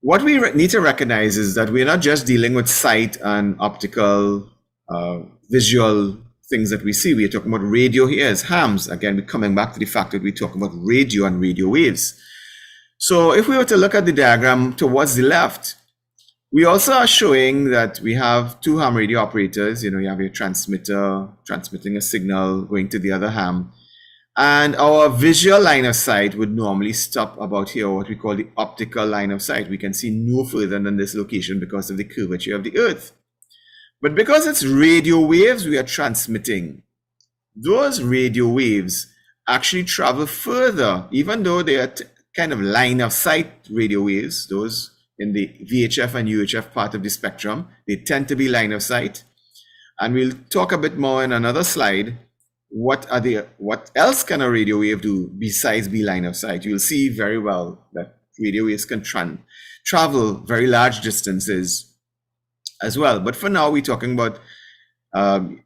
Speaker 1: What we need to recognize is that we're not just dealing with sight and optical, visual things that we see. We are talking about radio here as hams. Again, we're coming back to the fact that we talk about radio and radio waves. So if we were to look at the diagram towards the left, we also are showing that we have two ham radio operators. You have your transmitter transmitting a signal going to the other ham. And our visual line of sight would normally stop about here, what we call the optical line of sight. We can see no further than this location because of the curvature of the Earth. But because it's radio waves we are transmitting, those radio waves actually travel further, even though they are kind of line of sight radio waves, those in the VHF and UHF part of the spectrum, they tend to be line of sight. And we'll talk a bit more in another slide. What else can a radio wave do besides be line of sight? You'll see very well that radio waves can travel very large distances as well. But for now, we're talking about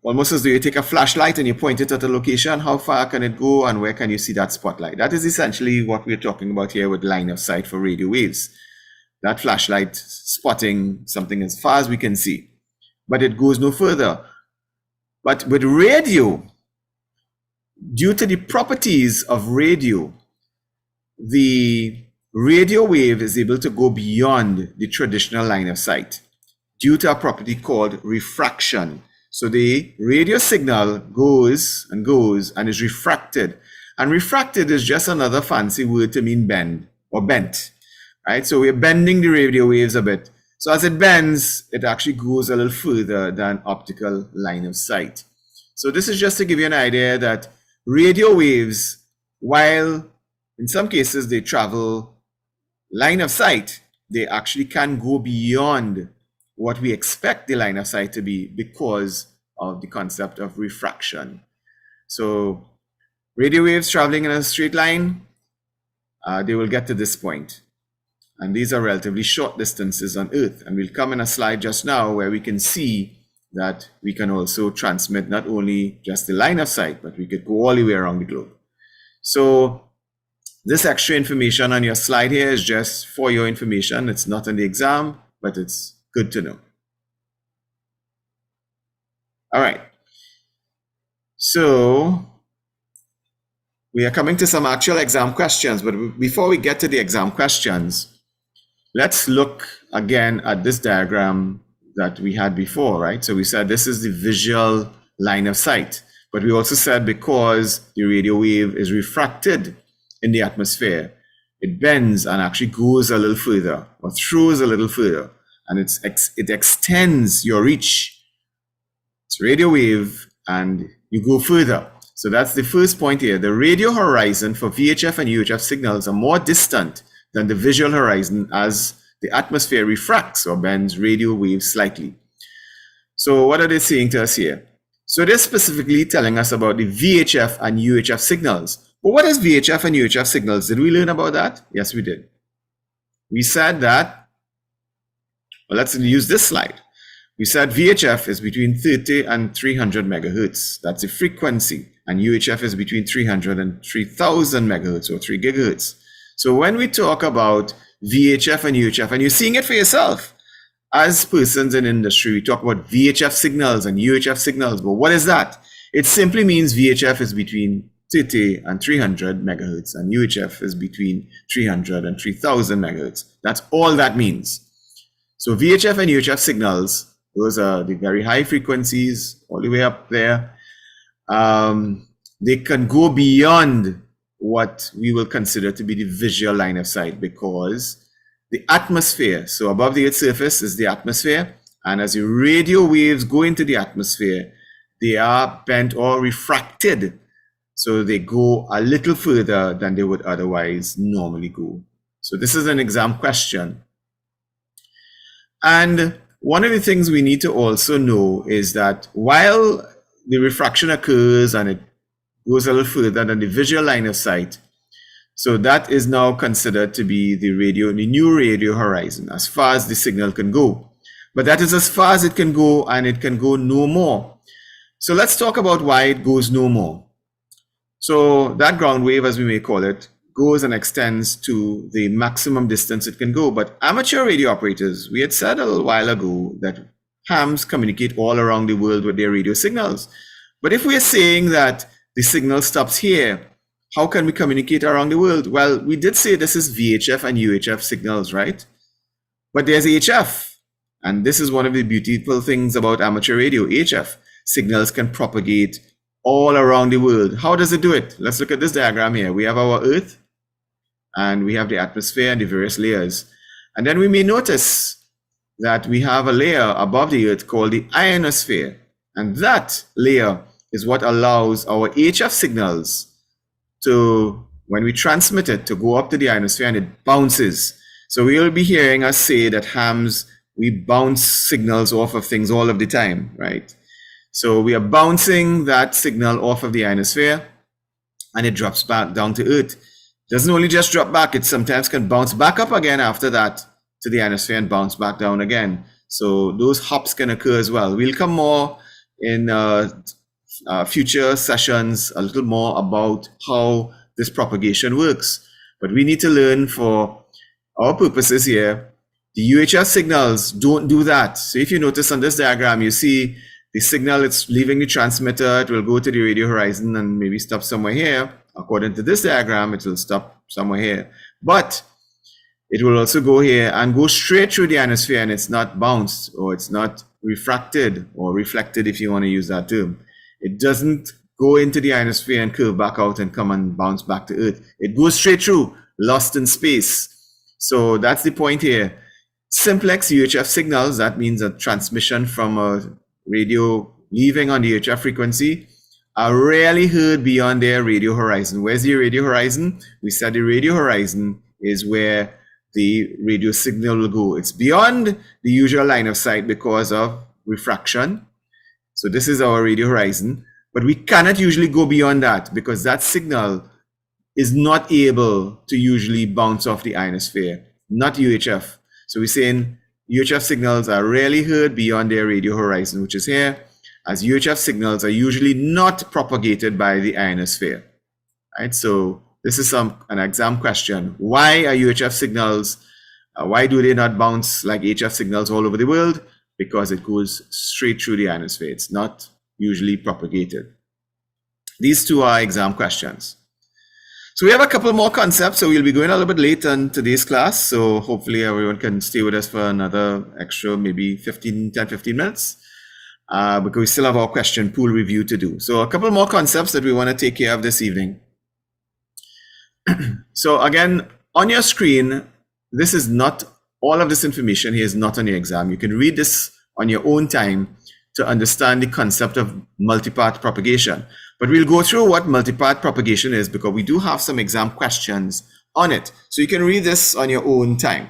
Speaker 1: almost as though you take a flashlight and you point it at a location, how far can it go and where can you see that spotlight? That is essentially what we're talking about here with line of sight for radio waves. That flashlight spotting something as far as we can see, but it goes no further. But with radio, due to the properties of radio, the radio wave is able to go beyond the traditional line of sight due to a property called refraction. So the radio signal goes and is refracted. And refracted is just another fancy word to mean bend or bent, right? So we're bending the radio waves a bit. So as it bends, it actually goes a little further than optical line of sight. So this is just to give you an idea that radio waves, while in some cases they travel line of sight, they actually can go beyond what we expect the line of sight to be because of the concept of refraction. So radio waves traveling in a straight line, they will get to this point. And these are relatively short distances on Earth. And we'll come in a slide just now where we can see that we can also transmit not only just the line of sight, but we could go all the way around the globe. So this extra information on your slide here is just for your information. It's not on the exam, but it's good to know. All right. So we are coming to some actual exam questions, but before we get to the exam questions, let's look again at this diagram that we had before, right? So we said this is the visual line of sight, but we also said because the radio wave is refracted in the atmosphere, it bends and actually goes a little further or throws a little further, and it extends your reach. It's radio wave and you go further. So that's the first point here. The radio horizon for VHF and UHF signals are more distant than the visual horizon as the atmosphere refracts or bends radio waves slightly. So what are they saying to us here? So they're specifically telling us about the VHF and UHF signals. But what is VHF and UHF signals? Did we learn about that? Yes, we did. We said that, well, let's use this slide. We said VHF is between 30 and 300 megahertz. That's the frequency. And UHF is between 300 and 3000 megahertz or 3 gigahertz. So when we talk about VHF and UHF, and you're seeing it for yourself, as persons in industry, we talk about VHF signals and UHF signals. But what is that? It simply means VHF is between 30 and 300 megahertz, and UHF is between 300 and 3000 megahertz. That's all that means. So VHF and UHF signals, those are the very high frequencies, all the way up there. They can go beyond what we will consider to be the visual line of sight, because the atmosphere, so above the Earth's surface is the atmosphere, and as the radio waves go into the atmosphere, they are bent or refracted, so they go a little further than they would otherwise normally go. So this is an exam question. And one of the things we need to also know is that while the refraction occurs and it goes a little further than the visual line of sight, so that is now considered to be the new radio horizon, as far as the signal can go. But that is as far as it can go, and it can go no more. So let's talk about why it goes no more. So that ground wave, as we may call it, goes and extends to the maximum distance it can go. But amateur radio operators, we had said a little while ago that hams communicate all around the world with their radio signals. But if we are saying that the signal stops here, how can we communicate around the world? Well, we did say this is VHF and UHF signals, right? But there's HF. And this is one of the beautiful things about amateur radio. HF signals can propagate all around the world. How does it do it? Let's look at this diagram here. We have our Earth, and we have the atmosphere and the various layers. And then we may notice that we have a layer above the Earth called the ionosphere. And that layer is what allows our HF signals to, when we transmit it, to go up to the ionosphere, and it bounces. So we will be hearing us say that hams, we bounce signals off of things all of the time, right? So we are bouncing that signal off of the ionosphere, and it drops back down to Earth. It doesn't only just drop back, it sometimes can bounce back up again after that to the ionosphere and bounce back down again. So those hops can occur as well. We'll come more in future sessions a little more about how this propagation works. But we need to learn, for our purposes here, the UHF signals don't do that. So if you notice on this diagram, you see the signal, it's leaving the transmitter, it will go to the radio horizon and maybe stop somewhere here. According to this diagram, it will stop somewhere here. But it will also go here and go straight through the ionosphere, and it's not bounced, or it's not refracted or reflected, if you want to use that term. It doesn't go into the ionosphere and curve back out and come and bounce back to Earth. It goes straight through, lost in space. So that's the point here. Simplex UHF signals, that means a transmission from a radio leaving on the UHF frequency, are rarely heard beyond their radio horizon. Where's the radio horizon? We said the radio horizon is where the radio signal will go. It's beyond the usual line of sight because of refraction. So this is our radio horizon, but we cannot usually go beyond that, because that signal is not able to usually bounce off the ionosphere, not UHF. So we're saying UHF signals are rarely heard beyond their radio horizon, which is here, as UHF signals are usually not propagated by the ionosphere. Right? So this is an exam question. Why are UHF signals, why do they not bounce like HF signals all over the world? Because it goes straight through the ionosphere. It's not usually propagated. These two are exam questions. So we have a couple more concepts. So we'll be going a little bit late on today's class. So hopefully everyone can stay with us for another extra, maybe 10, 15 minutes. Because we still have our question pool review to do. So a couple more concepts that we want to take care of this evening. So again, on your screen, this is not, all of this information here is not on your exam. You can read this on your own time to understand the concept of multipath propagation. But we'll go through what multipath propagation is because we do have some exam questions on it. So you can read this on your own time.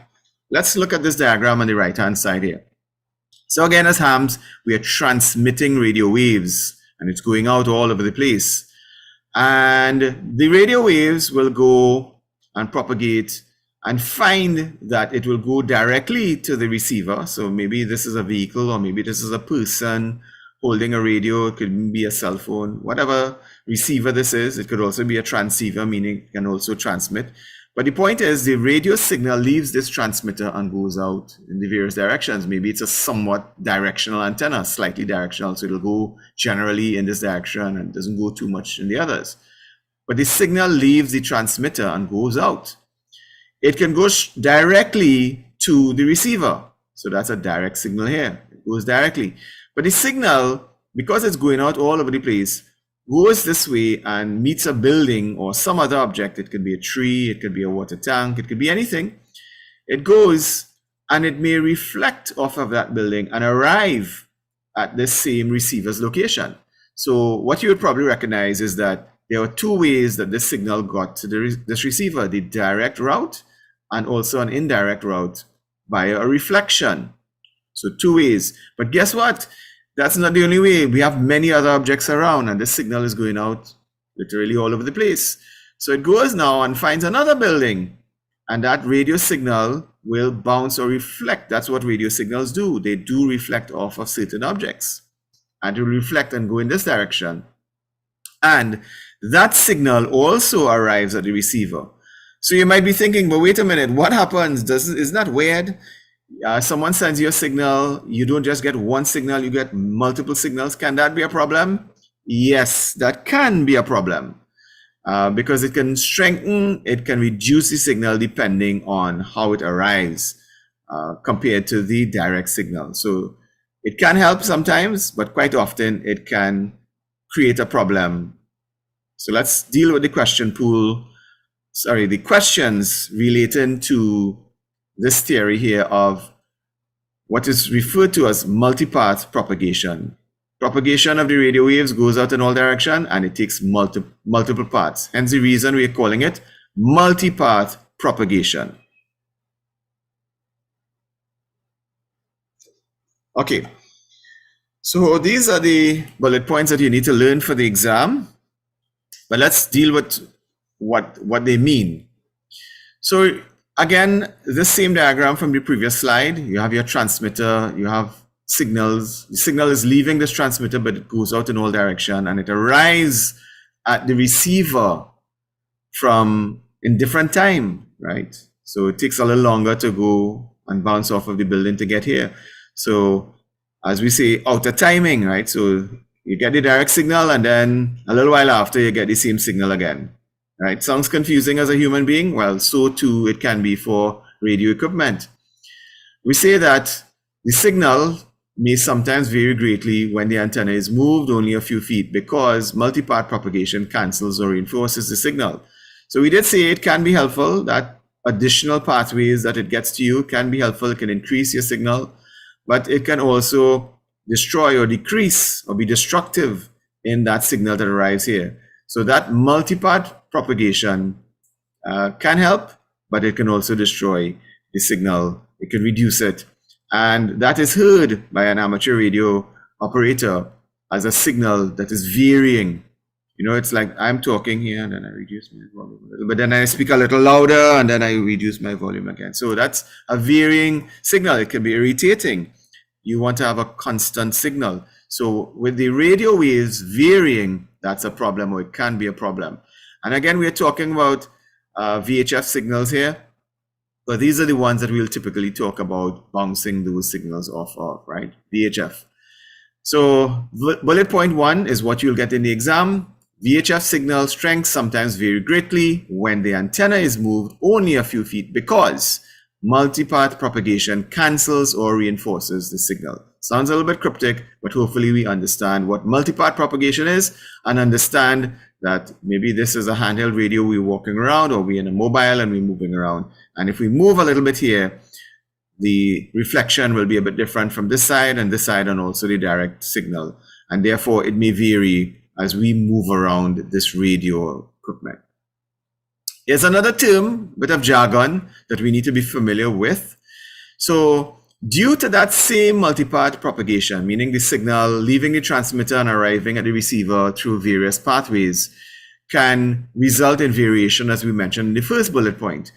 Speaker 1: Let's look at this diagram on the right-hand side here. So again, as hams, we are transmitting radio waves and it's going out all over the place. And the radio waves will go and propagate and find that it will go directly to the receiver. So maybe this is a vehicle or maybe this is a person holding a radio. It could be a cell phone, whatever receiver this is. It could also be a transceiver, meaning it can also transmit. But the point is the radio signal leaves this transmitter and goes out in the various directions. Maybe it's a somewhat directional antenna, slightly directional. So it'll go generally in this direction and doesn't go too much in the others. But the signal leaves the transmitter and goes out. It can go directly to the receiver. So that's a direct signal here. It goes directly. But the signal, because it's going out all over the place, goes this way and meets a building or some other object. It could be a tree, it could be a water tank, it could be anything. It goes and it may reflect off of that building and arrive at the same receiver's location. So what you would probably recognize is that there are two ways that this signal got to this receiver, the direct route and also an indirect route via a reflection. So two ways. But guess what? That's not the only way. We have many other objects around and this signal is going out literally all over the place. So it goes now and finds another building and that radio signal will bounce or reflect. That's what radio signals do. They do reflect off of certain objects and to reflect and go in this direction. And that signal also arrives at the receiver. So you might be thinking, but wait a minute, what happens? Isn't that weird? Someone sends you a signal, you don't just get one signal, you get multiple signals. Can that be a problem? Yes, that can be a problem because it can strengthen, it can reduce the signal depending on how it arrives compared to the direct signal. So it can help sometimes, but quite often it can create a problem. So let's deal with the question pool. Sorry, the questions relating to this theory here of what is referred to as multipath propagation. Propagation of the radio waves goes out in all directions and it takes multiple paths. Hence the reason we are calling it multipath propagation. Okay, so these are the bullet points that you need to learn for the exam. But let's deal with what they mean. So again, the same diagram from the previous slide. You have your transmitter, you have signals. The signal is leaving this transmitter, but it goes out in all directions and it arrives at the receiver in different time, right? So it takes a little longer to go and bounce off of the building to get here. So as we say, outer timing, right? So you get the direct signal and then a little while after you get the same signal again, right? Sounds confusing as a human being. Well, so too it can be for radio equipment. We say that the signal may sometimes vary greatly when the antenna is moved only a few feet because multipath propagation cancels or reinforces the signal. So we did say it can be helpful, that additional pathways that it gets to you can be helpful. It can increase your signal, but it can also destroy or decrease or be destructive in that signal that arrives here. So that multipath propagation can help, but it can also destroy the signal. It can reduce it. And that is heard by an amateur radio operator as a signal that is varying You know, it's like I'm talking here and then I reduce my volume a little, but then I speak a little louder and then I reduce my volume again. So that's a varying signal. It can be irritating. You want to have a constant signal. So with the radio waves varying, that's a problem, or it can be a problem. And again, we're talking about VHF signals here, but these are the ones that we'll typically talk about bouncing those signals off of, right? VHF. So bullet point 1 is what you'll get in the exam. VHF signal strengths sometimes vary greatly when the antenna is moved only a few feet because multipath propagation cancels or reinforces the signal. Sounds a little bit cryptic, but hopefully we understand what multipath propagation is and understand that maybe this is a handheld radio we're walking around, or we're in a mobile and we're moving around. And if we move a little bit here, the reflection will be a bit different from this side and also the direct signal. And therefore it may vary as we move around this radio equipment. Here's another term, bit of jargon that we need to be familiar with. So due to that same multipath propagation, meaning the signal leaving the transmitter and arriving at the receiver through various pathways, can result in variation, as we mentioned in the first bullet point.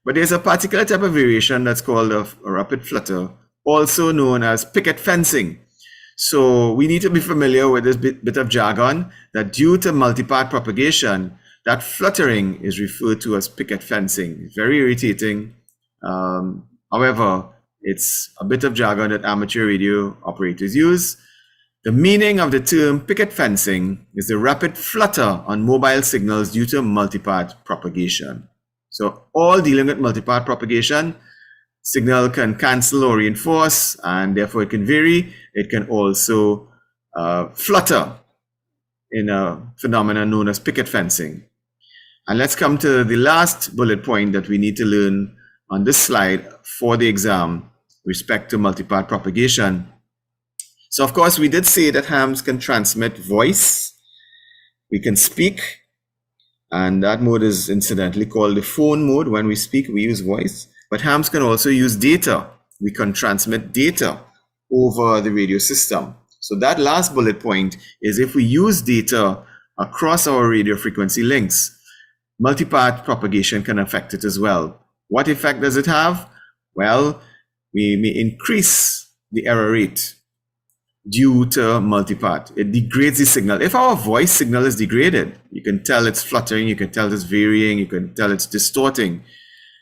Speaker 1: But there's a particular type of variation that's called a rapid flutter, also known as picket fencing. So we need to be familiar with this bit of jargon, that due to multipath propagation, that fluttering is referred to as picket fencing. It's very irritating. However, it's a bit of jargon that amateur radio operators use. The meaning of the term picket fencing is the rapid flutter on mobile signals due to multipath propagation. So all dealing with multipath propagation, signal can cancel or reinforce, and therefore it can vary. It can also flutter in a phenomenon known as picket fencing. And let's come to the last bullet point that we need to learn on this slide for the exam, respect to multipath propagation. So of course, we did say that hams can transmit voice. We can speak, and that mode is incidentally called the phone mode. When we speak, we use voice, but hams can also use data. We can transmit data over the radio system. So that last bullet point is if we use data across our radio frequency links, multipath propagation can affect it as well. What effect does it have? Well, we may increase the error rate due to multipath. It degrades the signal. If our voice signal is degraded, you can tell it's fluttering, you can tell it's varying, you can tell it's distorting.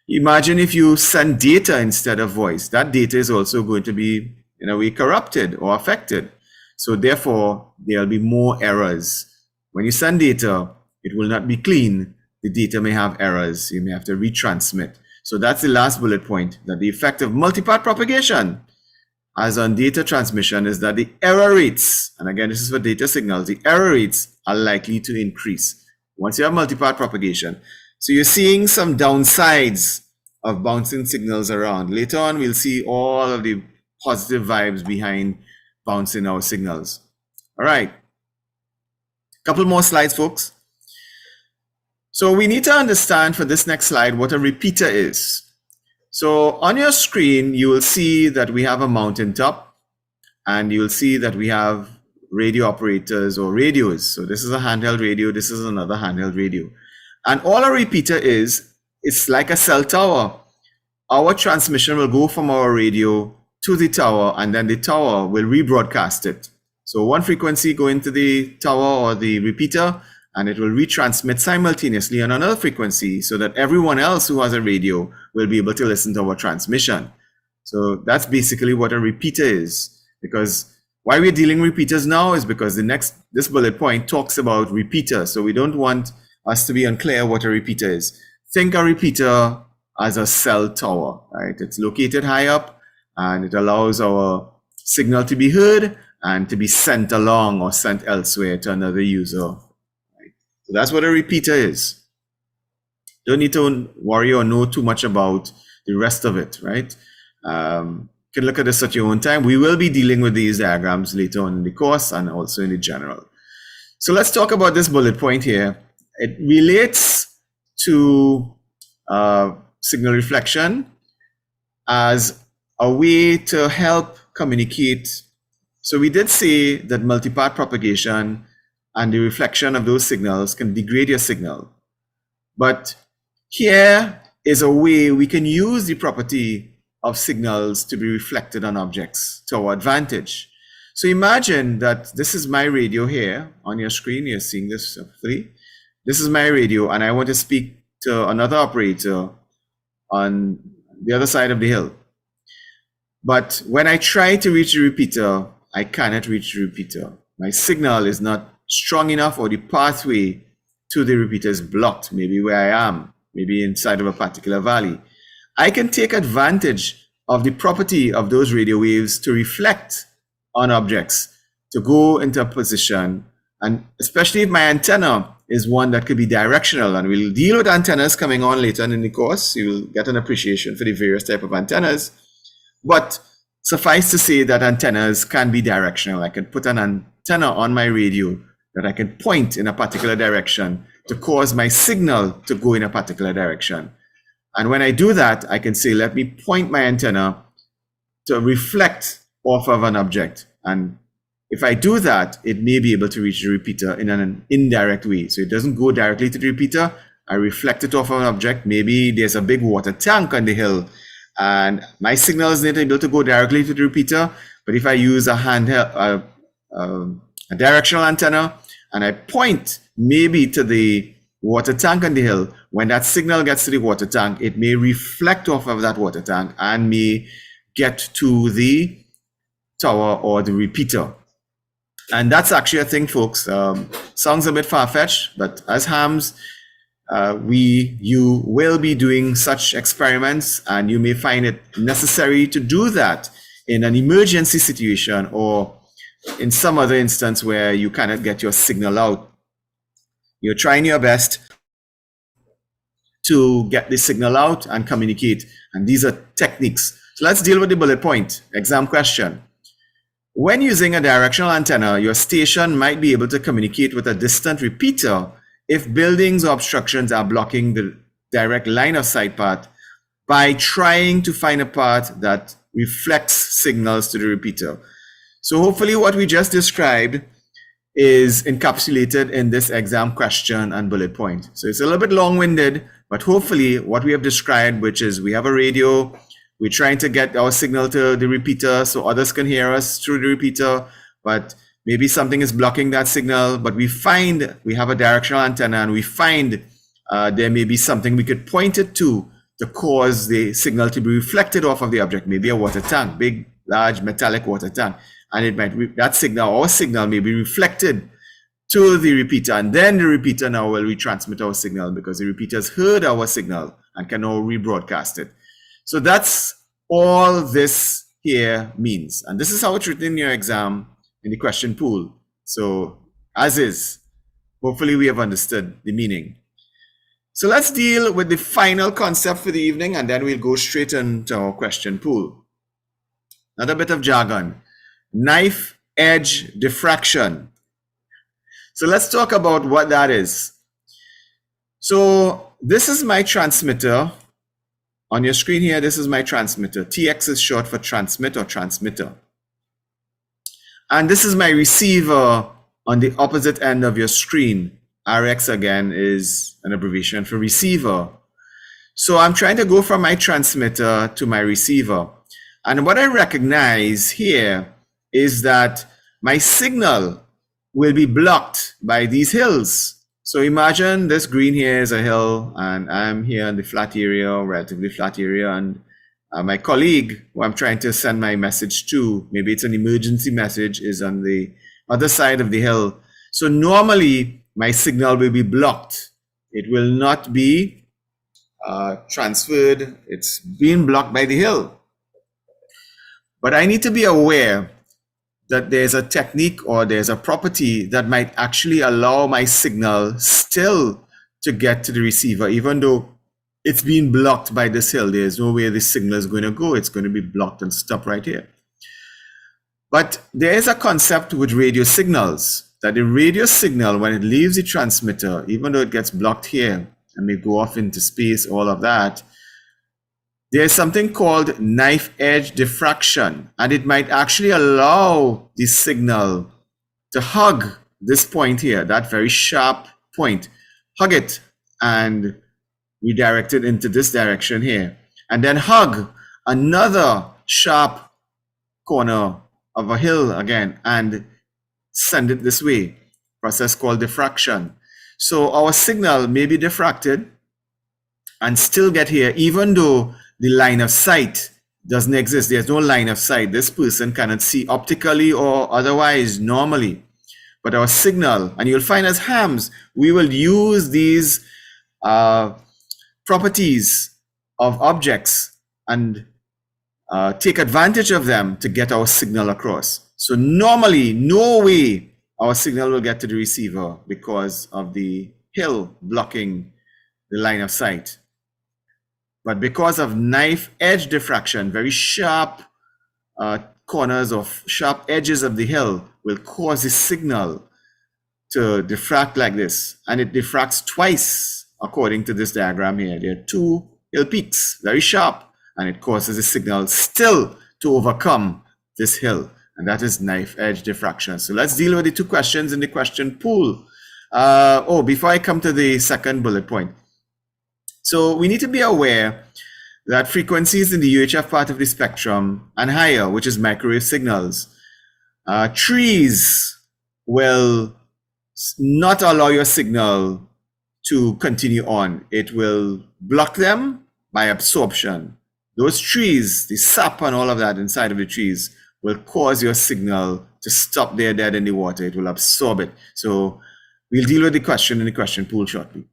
Speaker 1: Imagine if you send data instead of voice. That data is also going to be, in a way, corrupted or affected. So therefore, there'll be more errors. When you send data, it will not be clean. The data may have errors. You may have to retransmit. So that's the last bullet point, that the effect of multipath propagation as on data transmission is that the error rates, and again, this is for data signals, the error rates are likely to increase once you have multipath propagation. So you're seeing some downsides of bouncing signals around. Later on, we'll see all of the positive vibes behind bouncing our signals. All right. Couple more slides, folks. So we need to understand for this next slide what a repeater is. So on your screen, you will see that we have a mountaintop, and you will see that we have radio operators or radios. So this is a handheld radio. This is another handheld radio. And all a repeater is, it's like a cell tower. Our transmission will go from our radio to the tower, and then the tower will rebroadcast it. So one frequency go into the tower or the repeater, and it will retransmit simultaneously on another frequency so that everyone else who has a radio will be able to listen to our transmission. So that's basically what a repeater is. Because why we're dealing with repeaters now is because this bullet point talks about repeaters. So we don't want us to be unclear what a repeater is. Think a repeater as a cell tower, right? It's located high up, and it allows our signal to be heard and to be sent along or sent elsewhere to another user. So that's what a repeater is. Don't need to worry or know too much about the rest of it, right? You can look at this at your own time. We will be dealing with these diagrams later on in the course and also in the general. So let's talk about this bullet point here. It relates to signal reflection as a way to help communicate. So we did say that multipath propagation and the reflection of those signals can degrade your signal. But here is a way we can use the property of signals to be reflected on objects to our advantage. So imagine that this is my radio here on your screen. You're seeing this hopefully. This is my radio, and I want to speak to another operator on the other side of the hill. But when I try to reach the repeater, I cannot reach the repeater. My signal is not strong enough, or the pathway to the repeater is blocked, maybe where I am, maybe inside of a particular valley. I can take advantage of the property of those radio waves to reflect on objects, to go into a position, and especially if my antenna is one that could be directional, and we'll deal with antennas coming on later in the course. You'll get an appreciation for the various type of antennas. But suffice to say that antennas can be directional. I can put an antenna on my radio that I can point in a particular direction to cause my signal to go in a particular direction. And when I do that, I can say, let me point my antenna to reflect off of an object. And if I do that, it may be able to reach the repeater in an indirect way. So it doesn't go directly to the repeater. I reflect it off of an object. Maybe there's a big water tank on the hill, and my signal is not able to go directly to the repeater. But if I use a handheld, a directional antenna, and I point maybe to the water tank on the hill, when that signal gets to the water tank, it may reflect off of that water tank and may get to the tower or the repeater. And that's actually a thing, folks. Sounds a bit far-fetched, but as hams, you will be doing such experiments, and you may find it necessary to do that in an emergency situation or in some other instance where you cannot get your signal out. You're trying your best to get the signal out and communicate, and these are techniques. So let's deal with the bullet point. Exam question. When using a directional antenna, your station might be able to communicate with a distant repeater if buildings or obstructions are blocking the direct line of sight path by trying to find a path that reflects signals to the repeater. So hopefully what we just described is encapsulated in this exam question and bullet point. So it's a little bit long-winded, but hopefully what we have described, which is we have a radio, we're trying to get our signal to the repeater so others can hear us through the repeater, but maybe something is blocking that signal. But we find we have a directional antenna, and we find there may be something we could point it to cause the signal to be reflected off of the object, maybe a water tank, big, large metallic water tank. And it might that signal, our signal may be reflected to the repeater, and then the repeater now will retransmit our signal because the repeater has heard our signal and can now rebroadcast it. So that's all this here means. And this is how it's written in your exam in the question pool. So as is, hopefully we have understood the meaning. So let's deal with the final concept for the evening, and then we'll go straight into our question pool. Another bit of jargon, knife edge diffraction. So let's talk about what that is. So this is my transmitter. On your screen here, this is my transmitter. TX is short for transmit or transmitter. And this is my receiver on the opposite end of your screen. RX again is an abbreviation for receiver. So I'm trying to go from my transmitter to my receiver. And what I recognize here is that my signal will be blocked by these hills. So imagine this green here is a hill, and I'm here in the flat area, relatively flat area, and my colleague who I'm trying to send my message to, maybe it's an emergency message, is on the other side of the hill. So normally my signal will be blocked. It will not be transferred. It's being blocked by the hill. But I need to be aware that there's a technique or there's a property that might actually allow my signal still to get to the receiver, even though it's being blocked by this hill. There's no way this signal is going to go. It's going to be blocked and stop right here. But there is a concept with radio signals, that the radio signal, when it leaves the transmitter, even though it gets blocked here and may go off into space, all of that, there's something called knife edge diffraction, and it might actually allow the signal to hug this point here, that very sharp point, hug it and redirect it into this direction here. And then hug another sharp corner of a hill again and send it this way. Process called diffraction. So our signal may be diffracted and still get here, even though the line of sight doesn't exist. There's no line of sight. This person cannot see optically or otherwise normally. But our signal, and you'll find as hams, we will use these properties of objects and take advantage of them to get our signal across. So normally, no way our signal will get to the receiver because of the hill blocking the line of sight. But because of knife edge diffraction, very sharp corners of sharp edges of the hill will cause the signal to diffract like this. And it diffracts twice according to this diagram here. There are two hill peaks, very sharp, and it causes the signal still to overcome this hill. And that is knife edge diffraction. So let's deal with the two questions in the question pool. Before I come to the second bullet point. So we need to be aware that frequencies in the UHF part of the spectrum and higher, which is microwave signals, trees will not allow your signal to continue on. It will block them by absorption. Those trees, the sap and all of that inside of the trees will cause your signal to stop there dead in the water. It will absorb it. So we'll deal with the question in the question pool shortly.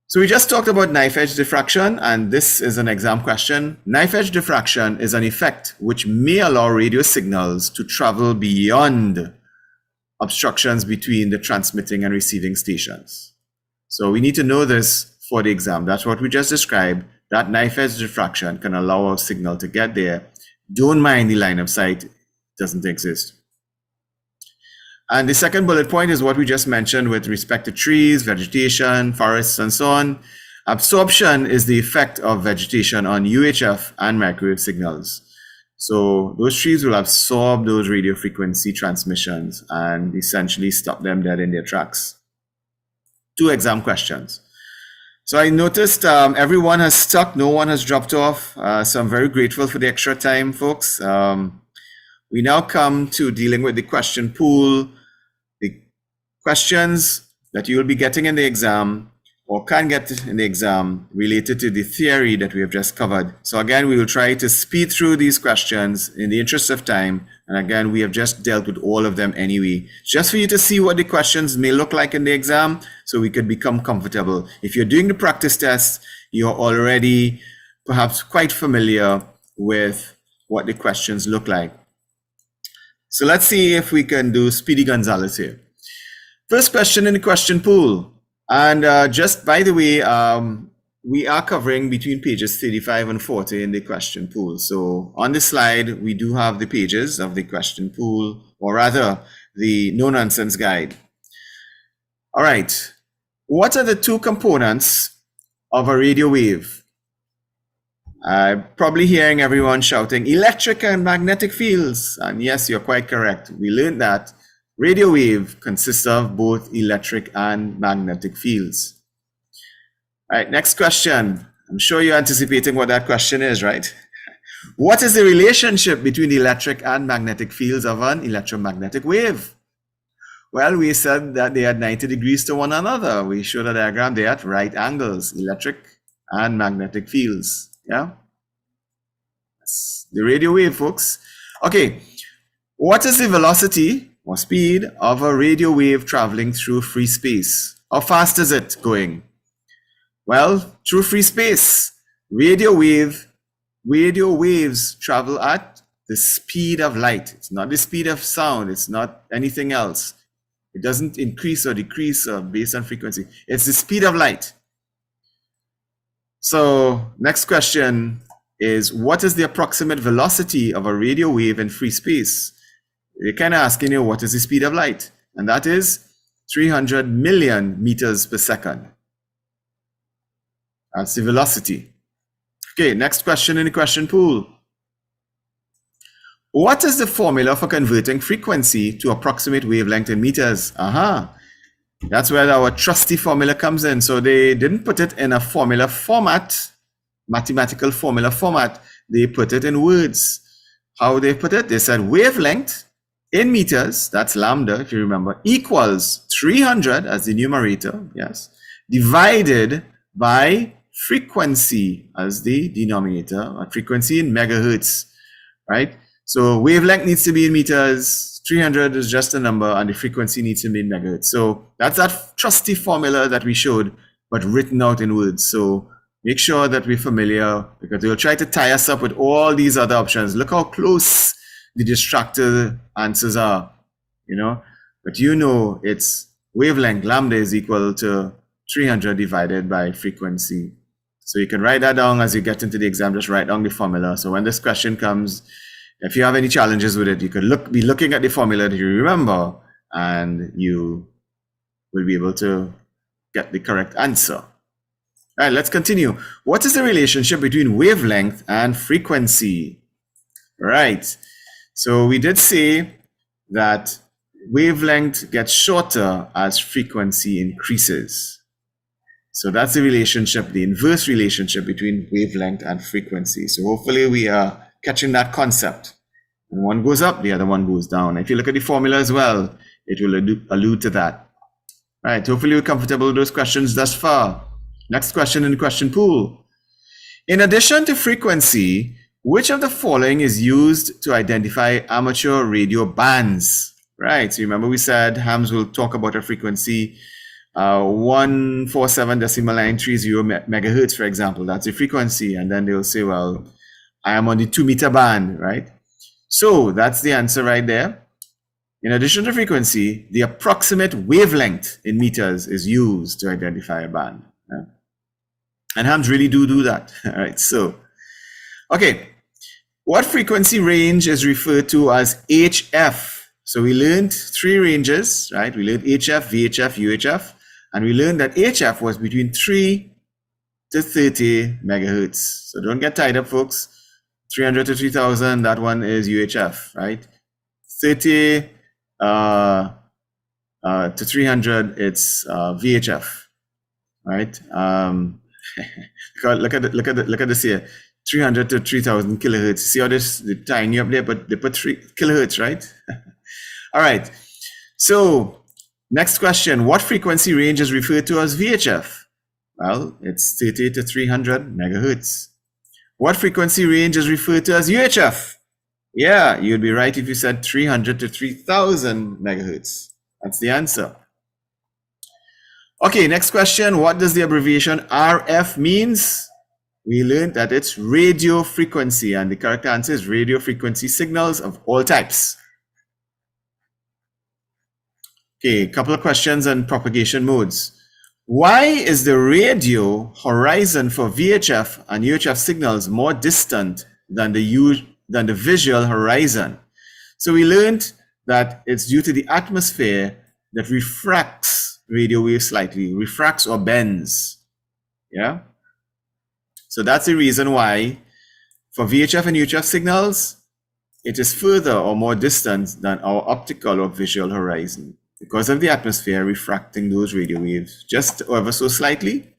Speaker 1: So we just talked about knife edge diffraction, and this is an exam question. Knife edge diffraction is an effect which may allow radio signals to travel beyond obstructions between the transmitting and receiving stations. So we need to know this for the exam. That's what we just described. That knife edge diffraction can allow our signal to get there. Don't mind the line of sight, it doesn't exist. And the second bullet point is what we just mentioned with respect to trees, vegetation, forests, and so on. Absorption is the effect of vegetation on UHF and microwave signals. So those trees will absorb those radio frequency transmissions and essentially stop them dead in their tracks. Two exam questions. So I noticed everyone has stuck, no one has dropped off. So I'm very grateful for the extra time, folks. We now come to dealing with the question pool, the questions that you will be getting in the exam or can get in the exam related to the theory that we have just covered. So again, we will try to speed through these questions in the interest of time. And again, we have just dealt with all of them anyway, just for you to see what the questions may look like in the exam so we could become comfortable. If you're doing the practice test, you're already perhaps quite familiar with what the questions look like. So let's see if we can do Speedy Gonzalez here. First question in the question pool. And just by the way, we are covering between pages 35 and 40 in the question pool. So on the slide, we do have the pages of the question pool, or rather the no nonsense guide. All right. What are the two components of a radio wave? Probably hearing everyone shouting electric and magnetic fields. And yes, you're quite correct. We learned that radio wave consists of both electric and magnetic fields. All right, next question. I'm sure you're anticipating what that question is, right? What is the relationship between the electric and magnetic fields of an electromagnetic wave? Well, we said that they are 90 degrees to one another. We showed a diagram there at right angles, electric and magnetic fields. Yeah, that's the radio wave, folks. Okay, what is the velocity or speed of a radio wave traveling through free space? How fast is it going? Well, through free space, radio waves travel at the speed of light. It's not the speed of sound. It's not anything else. It doesn't increase or decrease based on frequency. It's the speed of light. So next question is, what is the approximate velocity of a radio wave in free space? They're kind of asking you, what is the speed of light? And that is 300 million meters per second. That's the velocity. Okay, next question in the question pool. What is the formula for converting frequency to approximate wavelength in meters? That's where our trusty formula comes in. So they didn't put it in a formula format, mathematical formula format. They put it in words. How they put it? They said wavelength in meters, that's lambda, if you remember, equals 300 as the numerator, yes, divided by frequency as the denominator, frequency in megahertz, right? So wavelength needs to be in meters, 300 is just a number, and the frequency needs to be in megahertz. So that's that trusty formula that we showed, but written out in words. So make sure that we're familiar, because they'll try to tie us up with all these other options. Look how close the distracted answers are, you know, but you know it's wavelength, lambda is equal to 300 divided by frequency. So you can write that down as you get into the exam, just write down the formula. So when this question comes, if you have any challenges with it, you can be looking at the formula that you remember, and you will be able to get the correct answer. All right, let's continue. What is the relationship between wavelength and frequency? Right. So we did say that wavelength gets shorter as frequency increases. So that's the relationship, the inverse relationship between wavelength and frequency. So hopefully we are catching that concept. When one goes up, the other one goes down. If you look at the formula as well, it will allude to that. All right, hopefully we're comfortable with those questions thus far. Next question in the question pool. In addition to frequency, which of the following is used to identify amateur radio bands? Right, so remember we said Hams will talk about a frequency 147.930 megahertz, for example. That's the frequency. And then they'll say, well, I am on the 2-meter band, right? So that's the answer right there. In addition to frequency, the approximate wavelength in meters is used to identify a band. Yeah. And hams really do that. All right, so, okay. What frequency range is referred to as HF? So we learned 3 ranges, right? We learned HF, VHF, UHF, and we learned that HF was between 3 to 30 megahertz. So don't get tied up, folks. 300 to 3000, that one is UHF, right? 30 to 300, it's VHF, right? Look at this here. 300 to 3000 kilohertz. See how this, they're tying you up there, but they put 3 kilohertz, right? All right. So next question, what frequency range is referred to as VHF? Well, it's 30 to 300 megahertz. What frequency range is referred to as UHF? Yeah, you'd be right if you said 300 to 3000 megahertz. That's the answer. Okay, next question. What does the abbreviation RF means? We learned that it's radio frequency, and the correct answer is radio frequency signals of all types. Okay, a couple of questions on propagation modes. Why is the radio horizon for VHF and UHF signals more distant than the visual horizon? So we learned that it's due to the atmosphere that refracts radio waves slightly, refracts or bends. Yeah. So that's the reason why for VHF and UHF signals, it is further or more distant than our optical or visual horizon because of the atmosphere refracting those radio waves just ever so slightly.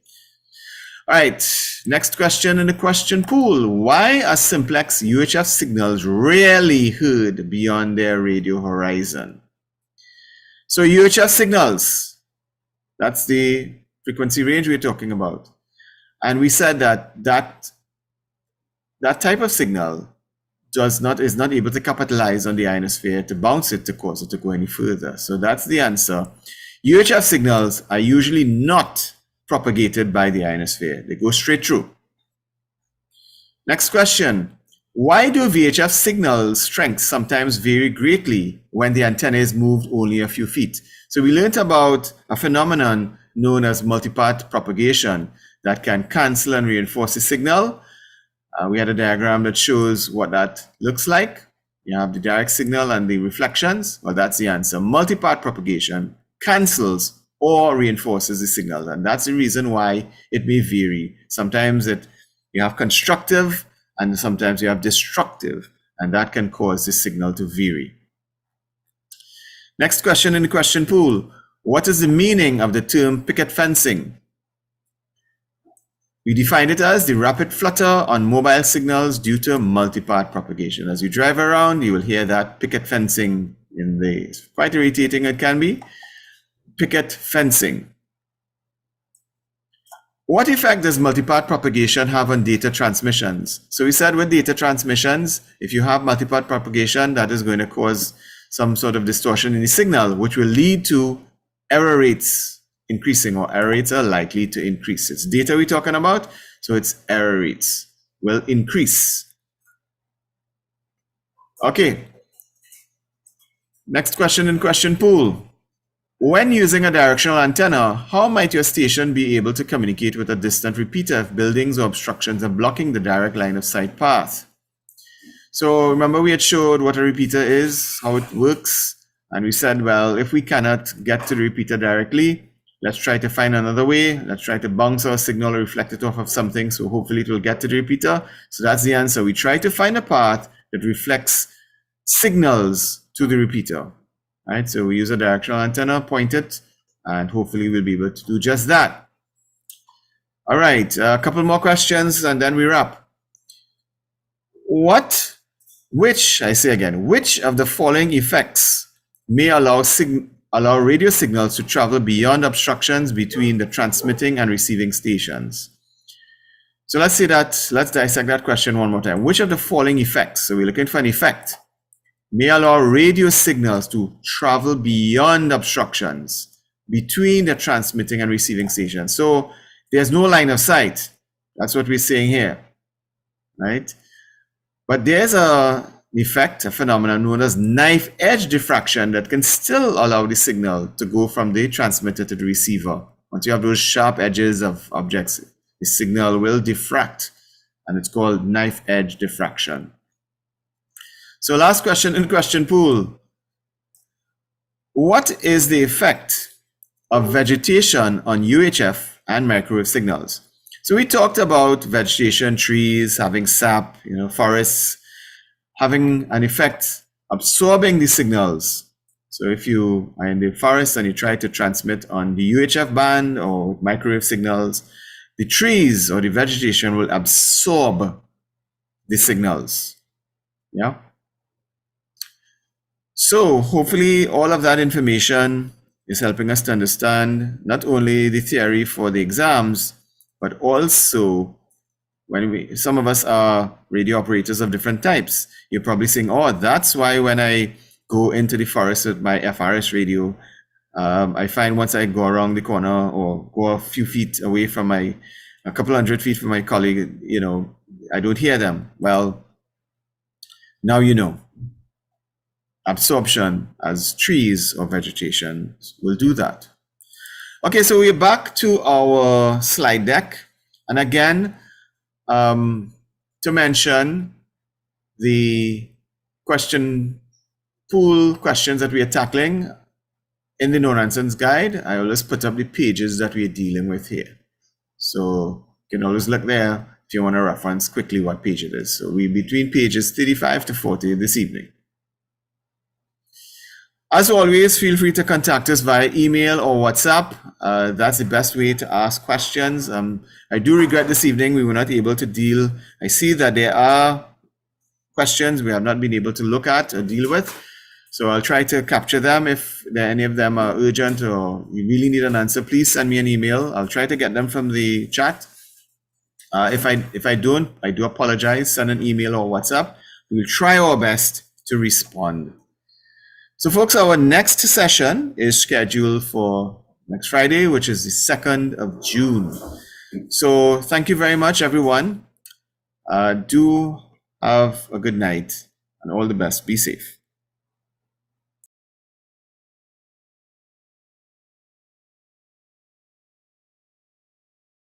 Speaker 1: All right, next question in the question pool. Why are simplex UHF signals rarely heard beyond their radio horizon? So UHF signals, that's the frequency range we're talking about. And we said that type of signal is not able to capitalize on the ionosphere to bounce it to cause it to go any further. So that's the answer. UHF signals are usually not propagated by the ionosphere. They go straight through. Next question. Why do VHF signal strengths sometimes vary greatly when the antenna is moved only a few feet? So we learned about a phenomenon known as multipath propagation that can cancel and reinforce the signal. We had a diagram that shows what that looks like. You have the direct signal and the reflections. Well, that's the answer. Multipath propagation cancels or reinforces the signal. And that's the reason why it may vary. Sometimes you have constructive and sometimes you have destructive and that can cause the signal to vary. Next question in the question pool. What is the meaning of the term picket fencing? We define it as the rapid flutter on mobile signals due to multipath propagation. As you drive around, you will hear that picket fencing in the, it's quite irritating it can be. Picket fencing. What effect does multipath propagation have on data transmissions? So we said with data transmissions, if you have multipath propagation, that is going to cause some sort of distortion in the signal, which will lead to error rates increasing, or error rates are likely to increase. It's data we're talking about, so it's error rates will increase. Okay. Next question in question pool. When using a directional antenna, how might your station be able to communicate with a distant repeater if buildings or obstructions are blocking the direct line of sight path? So remember we had showed what a repeater is, how it works, and we said, well, if we cannot get to the repeater directly, let's try to find another way. Let's try to bounce our signal or reflect it off of something, so hopefully it will get to the repeater. So that's the answer. We try to find a path that reflects signals to the repeater. Right, so we use a directional antenna, point it, and hopefully we'll be able to do just that. All right, a couple more questions and then we wrap. Which of the following effects may allow radio signals to travel beyond obstructions between the transmitting and receiving stations? So let's dissect that question one more time. Which of the following effects, so we're looking for an effect, may allow radio signals to travel beyond obstructions between the transmitting and receiving stations? So there's no line of sight. That's what we're saying here, right? But there's an effect, a phenomenon known as knife edge diffraction that can still allow the signal to go from the transmitter to the receiver. Once you have those sharp edges of objects, the signal will diffract, and it's called knife edge diffraction. So last question in question pool. What is the effect of vegetation on UHF and microwave signals? So we talked about vegetation, trees, having sap, forests, having an effect absorbing the signals. So if you are in the forest and you try to transmit on the UHF band or microwave signals, the trees or the vegetation will absorb the signals. Yeah. So hopefully all of that information is helping us to understand not only the theory for the exams, but also when some of us are radio operators of different types. You're probably saying, oh, that's why when I go into the forest with my FRS radio, I find once I go around the corner or go a few feet away from a couple hundred feet from my colleague, I don't hear them. Well, now you know. Absorption as trees or vegetation will do that. Okay, so we're back to our slide deck. And again, to mention the question pool questions that we are tackling in the No Nonsense Guide, I always put up the pages that we are dealing with here. So you can always look there if you want to reference quickly what page it is. So we're between pages 35 to 40 this evening. As always, feel free to contact us via email or WhatsApp. That's the best way to ask questions. I do regret this evening we were not able to deal. I see that there are questions we have not been able to look at or deal with. So I'll try to capture them. If any of them are urgent or you really need an answer, please send me an email. I'll try to get them from the chat. If I don't, I do apologize. Send an email or WhatsApp. We'll try our best to respond. So folks, our next session is scheduled for next Friday, which is the 2nd of June. So thank you very much, everyone. Do have a good night and all the best. Be safe.